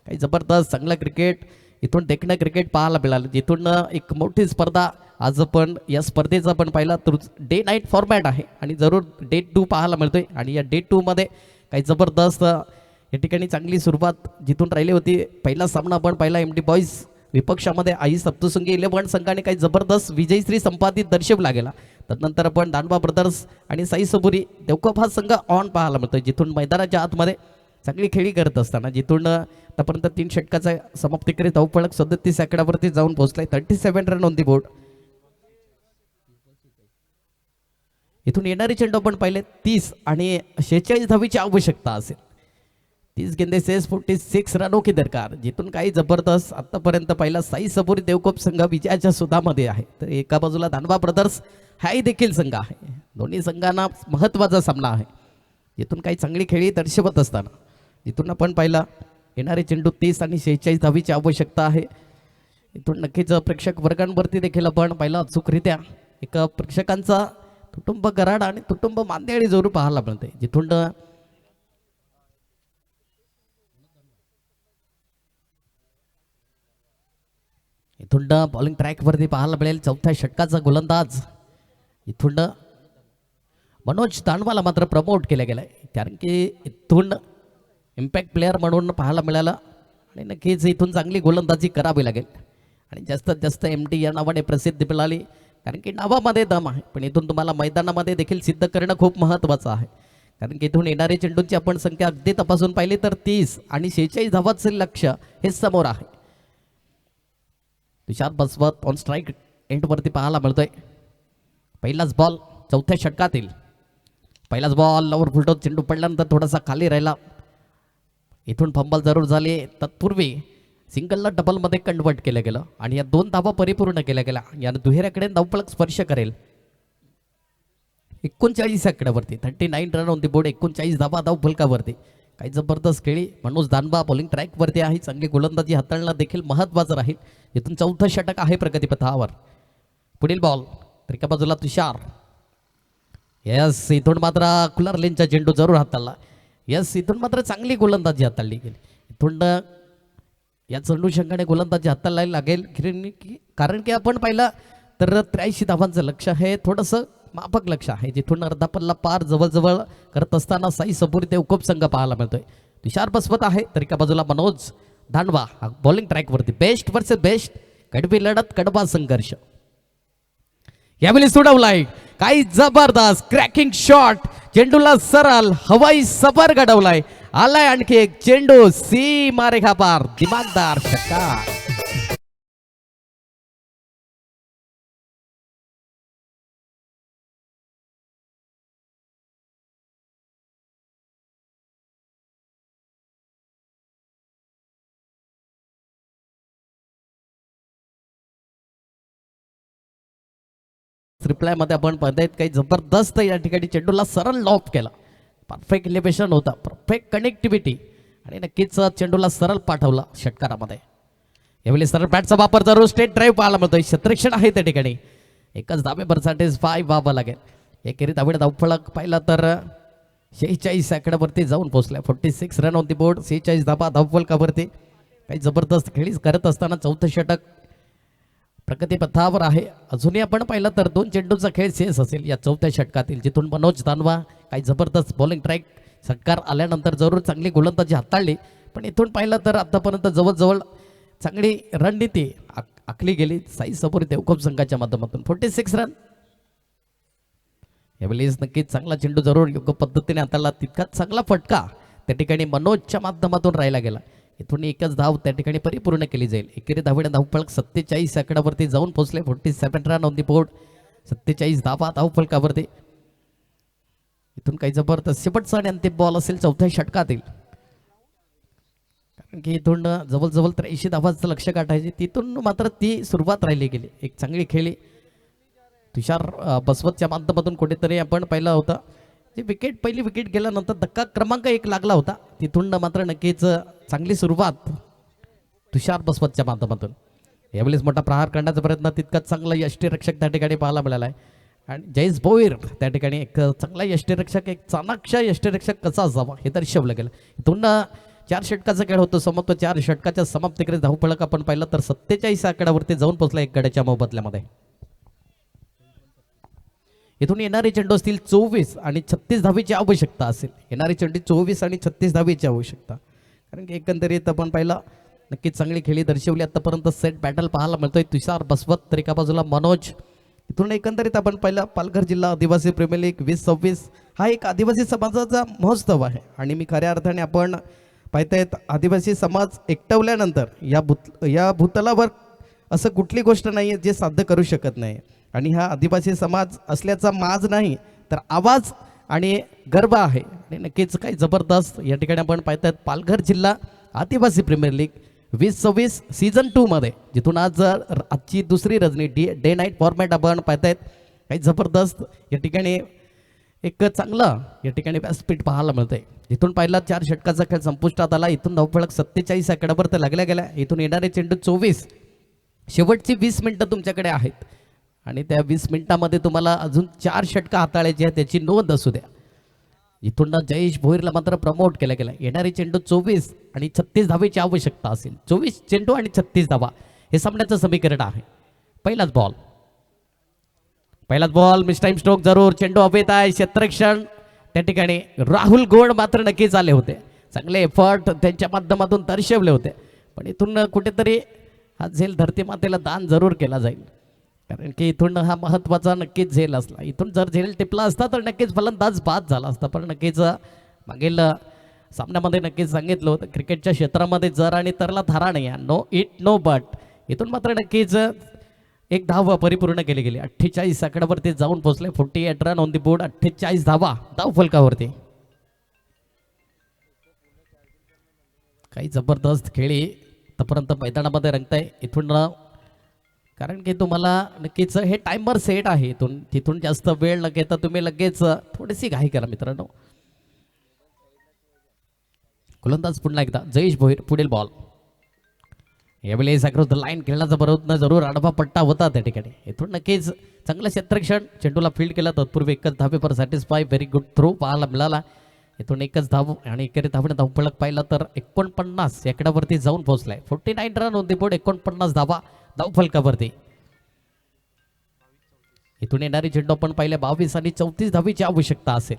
काही जबरदस्त चांगलं क्रिकेट इथून देखणं क्रिकेट पाहायला मिळालं. जिथून एक मोठी स्पर्धा आज आपण या स्पर्धेचा पण पाहिला तर डे नाईट फॉर्मॅट आहे आणि जरूर डे 2 पाहायला मिळतोय. आणि या डे 2 मध्ये काही जबरदस्त या ठिकाणी चांगली सुरुवात जिथून राहिली होती. पहिला सामना आपण पाहिला एम डी बॉईज विपक्षामध्ये आई सप्तसुंगी 11 संघाने काही जबरदस्त विजयश्री संपादित दर्शवला गेला. तदनंतर आपण दानवा ब्रदर्स आणि साई सबुरी देवकोप हा संघ ऑन पाहायला मिळतोय. जिथून मैदानाच्या आतमध्ये चांगली खेळी करत असताना जिथून आतापर्यंत 3 षटकाचा समाप्तीकडे धावफलक 37 आकड्यावरती जाऊन पोहोचलाय. 37 रन ऑन दी बोर्ड. इथून येणारे चेंडू आपण पाहिले 30 आणि 46 धावीची आवश्यकता असेल. 30 गेंदे से 46 रनों की दरकार. जिथून काही जबरदस्त आतापर्यंत पहिला साई सबुरी देवकोप संघ विजयाच्या सुधामध्ये आहे. तर एका बाजूला दानवा ब्रदर्स हाही देखील संघ आहे. दोन्ही संघांना महत्त्वाचा सामना आहे. जिथून काही चांगली खेळी दर्शवत असताना जिथून आपण पाहिला येणारे चेंडू 30 आणि 46 धावीची आवश्यकता आहे. इथून नक्कीच प्रेक्षक वर्गांवरती देखील आपण पाहिला अचूकरित्या एक प्रेक्षकांचा कुटुंब गराड आणि कुटुंब मांदेळी जोरू पाहायला मिळते. जिथून इथून बॉलिंग ट्रॅकवरती पाहायला मिळेल चौथ्या षटकाचा गोलंदाज. इथून मनोज दानवाला मात्र प्रमोट केलं गेलं आहे कारण की इथून इम्पॅक्ट प्लेअर म्हणून पाहायला मिळालं आणि नक्कीच इथून चांगली गोलंदाजी करावी लागेल आणि जास्तीत जास्त MD या नावाने प्रसिद्धी मिळाली कारण की नावामध्ये दम आहे. पण इथून तुम्हाला मैदानामध्ये देखील सिद्ध करणं खूप महत्त्वाचं आहे कारण की इथून येणारे चेंडूंची आपण संख्या अगदी तपासून पाहिली तर 30 आणि 46 धावांचे लक्ष्य हे समोर आहे. तुषार बसवत ऑन स्ट्राईक एंडवरती पाहायला मिळतोय. पहिलाच बॉल चौथ्या षटकातील. पहिलाच बॉल लवर फुलटो चेंडू पडल्यानंतर थोडासा खाली राहिला. इथून फंबल जरूर झाले. तत्पूर्वी सिंगलला डबलमध्ये कन्वर्ट केलं गेलं आणि या 2 धावा परिपूर्ण केल्या गेल्या. यानं दुहेऱ्याकडे धावफलक स्पर्श करेल. 39 आकड्यावरती 39 रन ऑन दी बोर्ड. 39 धावा धावफलकावरती. काही जबरदस्त खेळी. मनोज दानवा बॉलिंग ट्रॅकवरती आहे. चांगली गोलंदाजी हाताळणं देखील महत्त्वाचं राहील. इथून चौथं षटक आहे प्रगतीपथावर. पुढील बॉल तर एका बाजूला तुषार. यस इथून मात्र कुलर लेनचा चेंडू जरूर हाताळला. यस इथून मात्र चांगली गोलंदाजी हाताळली गेली. इथून या चेंडू संघाने गोलंदाजी हाताळायला लागेल कारण की आपण पाहिलं तर 83 धावांचं लक्ष हे थोडंसं माफक लक्ष आहे. जिथून अर्धा पल्ला पार जवळजवळ करत असताना साई सबुरी देवकोप संघ पाहायला मिळतोय. तुषार बसवत आहे तर एका बाजूला मनोज दानवा बॉलिंग ट्रॅकवरती. बेस्ट वर्सेस बेस्ट कडवी लढत कडवा संघर्ष. यावेळी सोडवलाय काही जबरदस्त क्रॅकिंग शॉट. चेंडूला सरळ हवाई सफर घडवलाय. आलाय आणखी एक चेंडू सीमा रेखा पार. दिमागदार षटकार. रिप्लाय मध्ये आपण पाहतायत काही जबरदस्त या ठिकाणी चेंडूला सरळ लॉक केला. परफेक्ट इलिव्हेशन होता. परफेक्ट कनेक्टिव्हिटी आणि नक्कीच चेंडूला सरळ पाठवला षटकारामध्ये. यावेळी सरळ बॅटचा वापर जरूर स्टेट ड्राईव्ह पाहायला मिळतोय. क्षेत्ररक्षण आहे त्या ठिकाणी. एकच धाबे पर्सेंटेज 5 व्हावं लागेल. एकेरी धाबे धावफलक पाहिला तर 46 आकड्यावरती जाऊन पोहोचलाय. 46 रन ऑन दी बोर्ड. 46 धाबा धावफलकावरती. काही जबरदस्त खेळी करत असताना चौथं षटक प्रगतीपथावर आहे. अजूनही आपण पाहिलं तर 2 चेंडूचा खेळ शेष असेल या चौथ्या षटकातील. जिथून मनोज दानवा काही जबरदस्त बॉलिंग ट्रॅक षटकार आल्यानंतर जरूर चांगली गोलंदाजी हाताळली. पण इथून पाहिलं तर आतापर्यंत जवळजवळ चांगली रणनीती आखली गेली साई सबुरी देवकोप संघाच्या माध्यमातून. 46 रन. यावेळेस नक्कीच चांगला चेंडू जरूर योग्य पद्धतीने हाताळला. तितकाच चांगला फटका त्या ठिकाणी मनोजच्या माध्यमातून राहिला गेला. इथून एकच धाव त्या ठिकाणी परिपूर्ण केली जाईल. एकेरी धावेने धावफलक 47 आकड्यावरती जाऊन पोहोचले. 47 रन ऑन दी बोर्ड. 47 धावा धावफलकावरती. इथून काही जबरदस्त शेवटचा आणि अंतिम बॉल असेल चौथ्या षटकातील. कारण की इथून जवळजवळ 83 धावांचं लक्ष गाठायचे. तिथून मात्र ती सुरुवात राहिली गेली. एक चांगली खेळी तुषार बसवतच्या माध्यमातून कुठेतरी आपण पाहिलं होतं जे पहिली विकेट गेल्यानंतर धक्का क्रमांक 1 लागला होता, तिथून मात्र नक्कीच चांगली सुरुवात तुषार बसवतच्या माध्यमातून. यावेळेस मोठा प्रहार करण्याचा प्रयत्न, तितकाच चांगला यष्टीरक्षक त्या ठिकाणी पाहायला मिळाला आहे. आणि जयेश भोईर त्या ठिकाणी एक चांगला यष्टीरक्षक, एक चाणाक्ष यष्टीरक्षक कसा असावा हे दर्शवलं गेलं. इथून 4 षटकाचा खेळ होतो समाप्त. 4 षटकाच्या समाप्तीकडे धावफलक आपण पाहिलं तर 47 आकड्यावरती जाऊन पोहोचला 1 गड्याच्या मोबदल्यामध्ये. इथून येणारे चेंडू असतील 24 आणि 36 धावेची आवश्यकता असेल. येणारे चेंडू 24 आणि 36 धावेची आवश्यकता, कारण की एकंदरीत आपण पाहिलं नक्कीच चांगली खेळी दर्शवली आतापर्यंत. सेट बॅटल पाहायला मिळतोय. तुषार बसवत तर एका बाजूला मनोज. इथून एकंदरीत आपण पाहिलं पालघर जिल्हा आदिवासी प्रीमियर लीग 2026 हा एक आदिवासी समाजाचा महोत्सव आहे. आणि मी खऱ्या अर्थाने आपण पाहतायत आदिवासी समाज एकटवल्यानंतर या भूतलावर असं कुठली गोष्ट नाही आहे जे साध्य करू शकत नाही. आणि हा आदिवासी समाज असल्याचा माज नाही तर आवाज आणि गर्व आहे. आणि नक्कीच काही जबरदस्त या ठिकाणी आपण पाहतायत पालघर जिल्हा आदिवासी प्रीमियर लीग 2026 सीझन 2 मध्ये, जिथून आजची दुसरी रजनी डे नाईट फॉर्मॅट आपण पाहतायत. काही जबरदस्त या ठिकाणी एक चांगलं या ठिकाणी व्यासपीठ पाहायला मिळतंय. इथून पहिला 4 षटकाचा खेळ संपुष्टात आला. इथून धावफलक 47 आकड्यावर तर लागल्या गेल्या. इथून येणारे चेंडू 24. शेवटची 20 मिनिटं तुमच्याकडे आहेत आणि त्या 20 मिनिटामध्ये तुम्हाला अजून 4 षटकं हाताळायची आहे, त्याची नोंद असू द्या. इथून जयेश भोईरला मात्र प्रमोट केलं गेलं. येणारे चेंडू 24 आणि 36 धावेची आवश्यकता असेल. 24 चेंडू आणि 36 धावा हे सामन्याचं समीकरण आहे. पहिलाच बॉल मिस टाइम स्ट्रोक जरूर. चेंडू हवेत आहे. क्षेत्ररक्षण त्या ठिकाणी राहुल गोड मात्र नक्कीच आले होते. चांगले एफर्ट त्यांच्या माध्यमातून दर्शवले होते. पण इथून कुठेतरी हा झेल धरती मातेला दान जरूर केला जाईल, कारण की इथून हा महत्त्वाचा नक्कीच झेल असला. इथून जर झेल टिपला असता तर नक्कीच फलंदाज बाद झाला असता. पण नक्कीच मागील सामन्यामध्ये नक्कीच सांगितलं होतं क्रिकेटच्या क्षेत्रामध्ये जर आणि तरला धारा नाही, नो इट नो बट. इथून मात्र नक्कीच एक धाव परिपूर्ण केली गेली. 48 आकड्यावरती जाऊन पोहोचले. 48 रन ऑन दी बोर्ड. 48 धावा धाव फलकावरती. काही जबरदस्त खेळी आतापर्यंत मैदानामध्ये रंगताय. इथून कारण की तुम्हाला नक्कीच हे टाइमर सेट आहे. तिथून जास्त वेळ न घेता तुम्ही लगेच थोडीशी घाई करा मित्रांनो. गोलंदाज पुन्हा एकदा जयेश भोईर. पुढील बॉल. यावेळेस अक्रॉस द लाईन खेळण्याचा प्रयत्न जरूर. आडवा पट्टा होता त्या ठिकाणी. इथून नक्कीच चांगलं क्षेत्ररक्षण. चेंडूला फील्ड केला. तत्पूर्वी एकच धावेवर सॅटिस्फाय. व्हेरी गुड थ्रो पाहायला मिळाला. इथून एकच धाव आणि एकेरी धावणे धावफलक पाहिला तर 49 एकडावरती जाऊन पोहोचलाय. 49 रन ऑन दी बोर्ड. 49 धावा धावफलकावरती. इथून येणारी चेंडू आपण पाहिले 22 आणि 34 धावीची आवश्यकता असेल.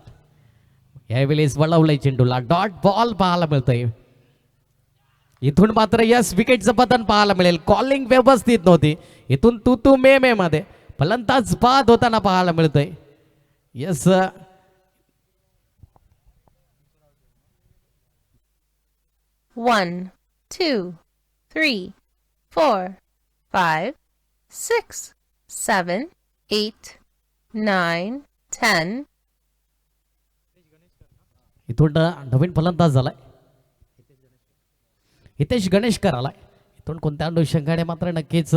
यावेळेस वळवलंय चेंडूला. डॉट बॉल पाहायला मिळतोय. इथून मात्र यस विकेटचं पतन पाहायला मिळेल. कॉलिंग व्यवस्थित नव्हती. इथून तू मे मध्ये फलंदाज बाद होताना पाहायला मिळतोय. यस 1, 2, 3, 4, 5, 6, 7, 8, 9, 10. इथून नवीन फलंदाज झालाय. हितेश गणेशकर आलाय. इथून कोणत्या अनुषंगाने मात्र नक्कीच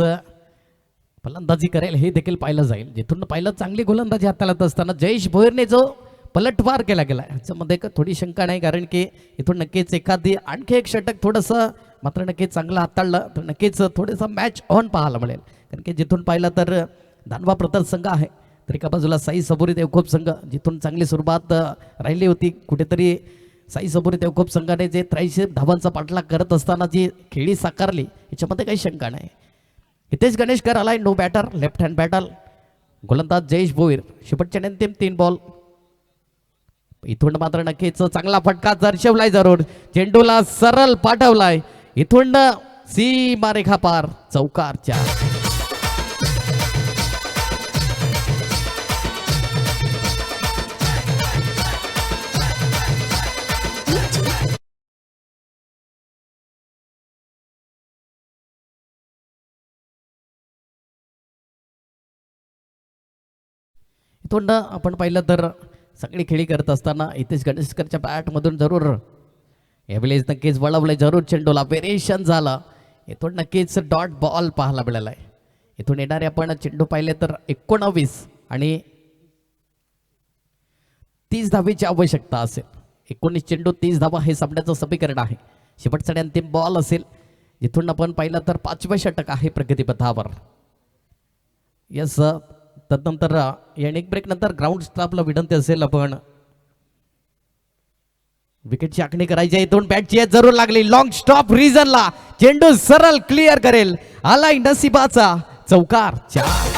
फलंदाजी करेल हे देखील पाहिलं जाईल. जिथून पाहिलं चांगली गोलंदाजी हाताळत असताना जयेश भोईरने जो पलटवार केला गेला याच्यामध्ये थोडी शंका नाही, कारण की इथून नक्कीच एखादी आणखी एक षटक थोडंसं मात्र नक्कीच चांगलं हाताळलं तर नक्कीच थोडंसं मॅच ऑन पाहायला मिळेल. कारण की जिथून पाहिलं तर दानवा प्रतर संघ आहे, तर एका बाजूला साई सबुरी देवखोप संघ जिथून चांगली सुरुवात राहिली होती. कुठेतरी साई सबुरी देवखोप संघाने जे 83 धावांचा पाठलाग करत असताना जी खेळी साकारली याच्यामध्ये काही शंका नाही. हितेश गणेशकर आलाय. No batter. Left hand batter. गोलंदाज जयेश भोईर. शेवटच्या अंतिम 3 बॉल. इथून मात्र नक्कीच चांगला फटका दर्शवलाय जरूर. चेंडूला सरळ पाठवलाय. इथून सीमारेखा पार चौकारच्या. इथून आपण पाहिलं तर सगळी खेळी करत असताना हितेश गणेशकरच्या बॅटमधून जरूर यावेळेस नक्कीच वळवलंय जरूर. चेंडूला वेरिएशन झालं. इथून नक्कीच डॉट बॉल पाहायला मिळालाय. इथून येणारे आपण चेंडू पाहिले तर 19 आणि 30 धावेची आवश्यकता असेल. 19 चेंडू 30 धावा हे सामन्याचं समीकरण आहे. शेवटचा आणि अंतिम बॉल असेल जिथून आपण पाहिलं तर 5वे षटक आहे प्रगतीपथावर. यस, तदनंतर या ब्रेक नंतर ग्राउंड स्टाफला विनंती असेल आपण विकेटची आखणी करायची आहे. इथून बॅटची जरूर लागली, लॉंग स्टॉप रिझनला चेंडू सरळ क्लिअर करेल, आलाय नसिबाचा चौकार. 4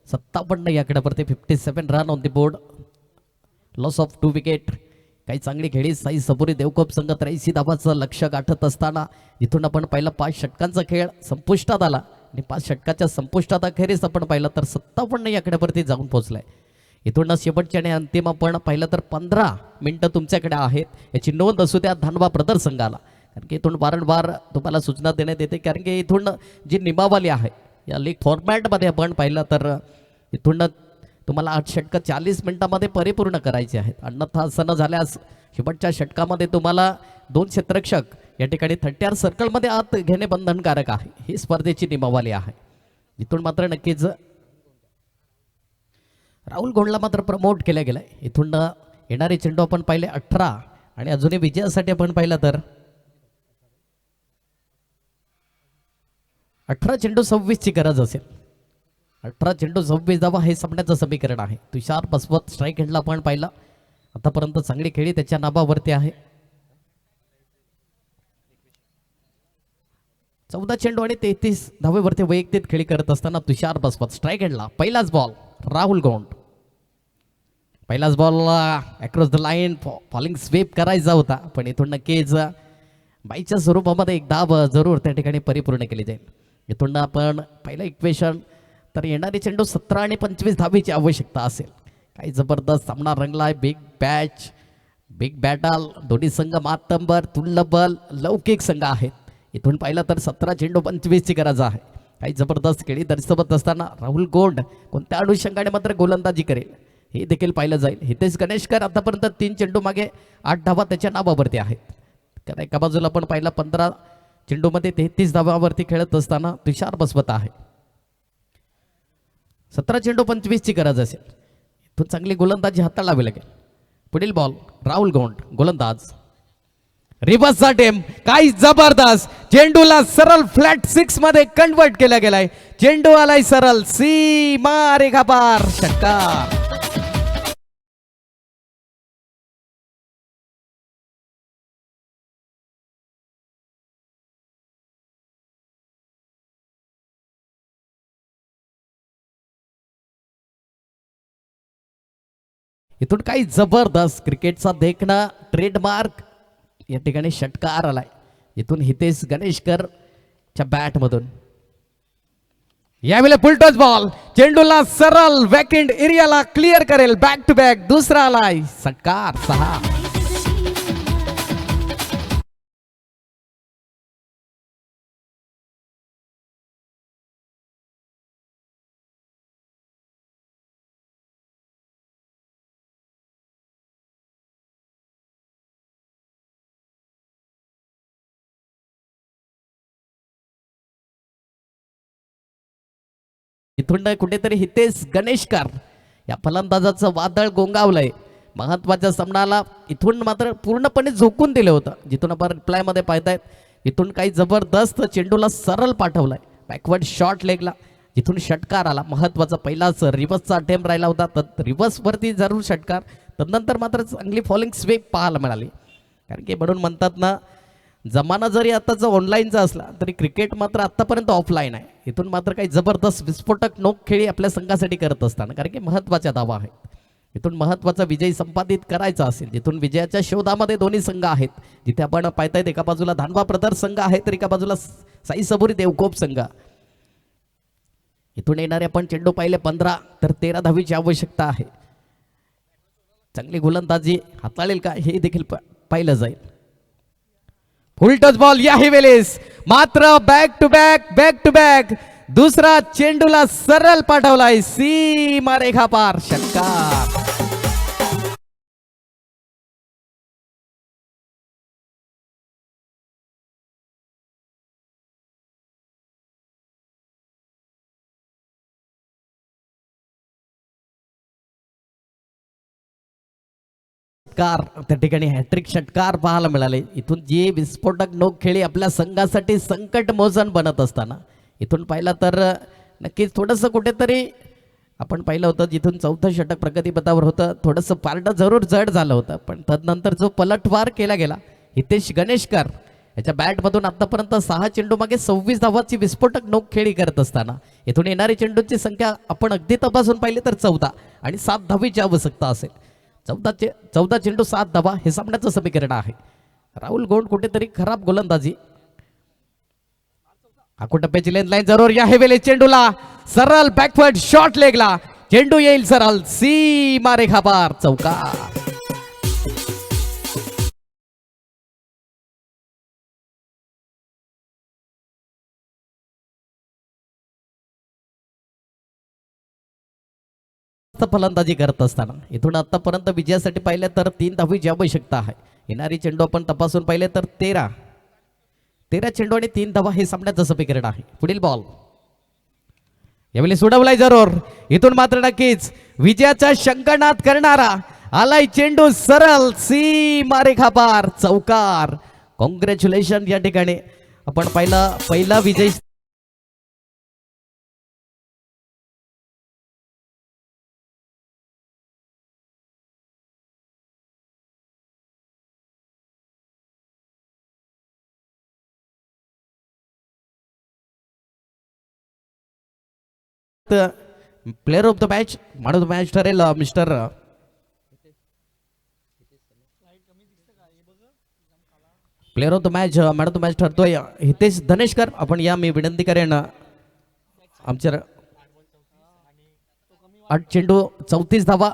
57 या आकड्यावरती 57 run on the board. Loss of 2 wicket. काही चांगली खेळी साई सबुरी देवकोप संघ 83 धावाचं लक्ष गाठत असताना इथून आपण पाहिलं 5 षटकांचा खेळ संपुष्टात आला आणि 5 षटकाच्या संपुष्टात अखेरीस आपण पाहिलं तर 57 या आकड्यावरती जाऊन पोहोचलाय. इथून शेवटच्या आणि अंतिम आपण पाहिलं तर 15 मिनिटं तुमच्याकडे आहेत. याची नोंद असू द्या धानवा ब्रदर संघाला, कारण की इथून वारंवार तुम्हाला सूचना देण्यात येते, कारण की इथून जी नियमावली आहे या लीग फॉर्मॅटमध्ये आपण पाहिलं तर इथून तुम्हाला 8 षटकं 40 मिनिटांमध्ये परिपूर्ण करायचे आहेत. अन्यथा असं न झाल्यास शेवटच्या षटकामध्ये तुम्हाला 2 क्षेत्ररक्षक या ठिकाणी 30 सर्कलमध्ये आत घेणे बंधनकारक आहे. ही स्पर्धेची नियमावली आहे. इथून मात्र नक्कीच राहुल गोंडला मात्र प्रमोट केलं गेलंय. इथून येणारे चेंडू आपण पाहिले 18 आणि अजूनही विजयासाठी आपण पाहिलं तर 18 चेंडू 26 ची गरज असेल. 18 चेंडू 26 धावा हे सामन्याचं समीकरण आहे. तुषार बसवत स्ट्राईक हँडला आपण पाहिला, आतापर्यंत चांगली खेळी त्याच्या नावावरती आहे. 14 चेंडू आणि 33 धावेवरती वैयक्तिक खेळी करत असताना तुषार बसवत स्ट्राईक हँडला. पहिलाच बॉल राहुल गोंड. पहिलाच ball across the line falling sweep करायचा होता, पण इथून नक्कीच बाईच्या स्वरूपामध्ये एक धाव जरूर त्या ठिकाणी परिपूर्ण केली जाईल. इथून आपण पहिलं इक्वेशन तर येणारी चेंडू 17 आणि 25 धावेची आवश्यकता असेल. काही जबरदस्त सामना रंगलाय. Big battle. दोन्ही संघ मातंबर तुल्यबल लौकिक संघ आहेत. इथून पाहिलं तर 17 चेंडू 25 ची गरज आहे. काही जबरदस्त खेळी दर्शवत असताना राहुल गोंड कोणत्या अनुषंगाने मात्र गोलंदाजी करेल हे देखील पाहिलं जाईल. हितेश गणेशकर आतापर्यंत 3 चेंडू मागे 8 धावा त्याच्या नावावरती आहेत. कारण एका बाजूला आपण पाहिला 15 चेंडूमध्ये 33 धावावरती खेळत असताना तुषार बसवत आहे. 17 चेंडू 25 ची गरज असेल. इथून चांगली गोलंदाजी हाताळावी लागेल. पुढील बॉल राहुल गोंड गोलंदाज. रिव्हर्सचा टेम काय जबरदस्त. चेंडूला सरळ फ्लॅट 6 मध्ये कन्वर्ट केला गेलाय. चेंडू आलाय सरळ सीमा रेखापार. षटकार. इथून काही जबरदस्त क्रिकेटचा देखणा ट्रेडमार्क या ठिकाणी षटकार आलाय. इथून हितेश गणेशकर च्या बॅट मधून यावेळेला फुलटॉस बॉल. चेंडूला सरळ वॅकेंट एरियाला क्लिअर करेल. बॅक टू बॅक दुसरा आलाय. षटकार 6. इथून कुठेतरी हितेश गणेशकर या फलंदाजाचं वादळ गोंगावलंय. महत्वाच्या सामनाला इथून मात्र पूर्णपणे झोकून दिलं होतं. जिथून आपण रिप्लायमध्ये पाहतायत इथून काही जबरदस्त चेंडूला सरळ पाठवलाय बॅकवर्ड शॉर्ट लेगला, जिथून षटकार आला. महत्वाचा पहिलाच रिव्हर्सचा अटेम्प्ट राहिला होता, तर रिव्हर्सवरती जरूर षटकार. तदनंतर मात्र चांगली फॉलिंग स्वीप पाहायला मिळाली. कारण की म्हणून म्हणतात ना, जमाना जरी आताचा ऑनलाईनचा असला तरी क्रिकेट मात्र आतापर्यंत ऑफलाईन आहे. इथून मात्र काही जबरदस्त विस्फोटक नोक खेळी आपल्या संघासाठी करत असताना, कारण की महत्त्वाच्या धावा आहेत. इथून महत्त्वाचा विजय संपादित करायचा असेल, जिथून विजयाच्या शोधामध्ये दोन्ही संघ आहेत. जिथे आपण पाहतायत एका बाजूला धानवा ब्रदर्स संघ आहे, तर एका बाजूला साई सबुरी देवकोप संघ. इथून येणारे आपण चेंडू पाहिले 15, तर 13 धावीची आवश्यकता आहे. चांगली गोलंदाजी हाताळेल का हे देखील पाहिलं जाईल. फुल टच बॉल याही वेळेस मात्र बॅक टू बॅक दुसरा चेंडूला सरळ पाठवलाय सीमारेखा पार. षटकार. षटकार त्या ठिकाणी हॅट्रिक षटकार पाहायला मिळाले. इथून जे विस्फोटक नोक खेळी आपल्या संघासाठी संकट मोजन बनत असताना इथून पाहिलं तर नक्कीच थोडंसं कुठेतरी आपण पाहिलं होतं जिथून चौथं षटक प्रगतीपथावर होतं थोडंसं पारडं जरूर जड झालं होतं, पण तदनंतर जो पलटवार केला गेला हितेश गणेशकर याच्या बॅटमधून आतापर्यंत 6 चेंडू मागे 26 धावाची विस्फोटक नोक खेळी करत असताना इथून येणारी चेंडूंची संख्या आपण अगदी तपासून पाहिली तर 14 आणि 7 धावीची आवश्यकता असेल. 14 चेंडू 7 धावा हे सामन्याचं समीकरण आहे. राहुल गोंड कुठेतरी खराब गोलंदाजी. टप्प्याची लेन लाईन जरूर या हेवेले चेंडूला सरळ बॅकवर्ड शॉट लेगला चेंडू येईल सरळ सीमा रेखा पार. चौकार. फलंदाजी करत असताना इथून आतापर्यंत विजयासाठी पाहिलं तर 3 धावीची आवश्यकता आहे. येणारी चेंडू आपण तपासून पाहिले तर 13 चेंडू आणि 3 धावा हे सामन्याचं समीकरण आहे. पुढील बॉल यावेळी सोडवलाय जरूर. इथून मात्र नक्कीच विजयाचा शंखनाद करणारा आलाय चेंडू सरळ सीमारेखा पार. चौकार. कॉंग्रॅच्युलेशन. या ठिकाणी आपण पहिला विजय player of the match man of the match ठरेल mister player of the match man of the match ठरतोय हितेश धनेशकर. आपण या मी विनंती करेन आमच्या 8 चेंडू 34 धावा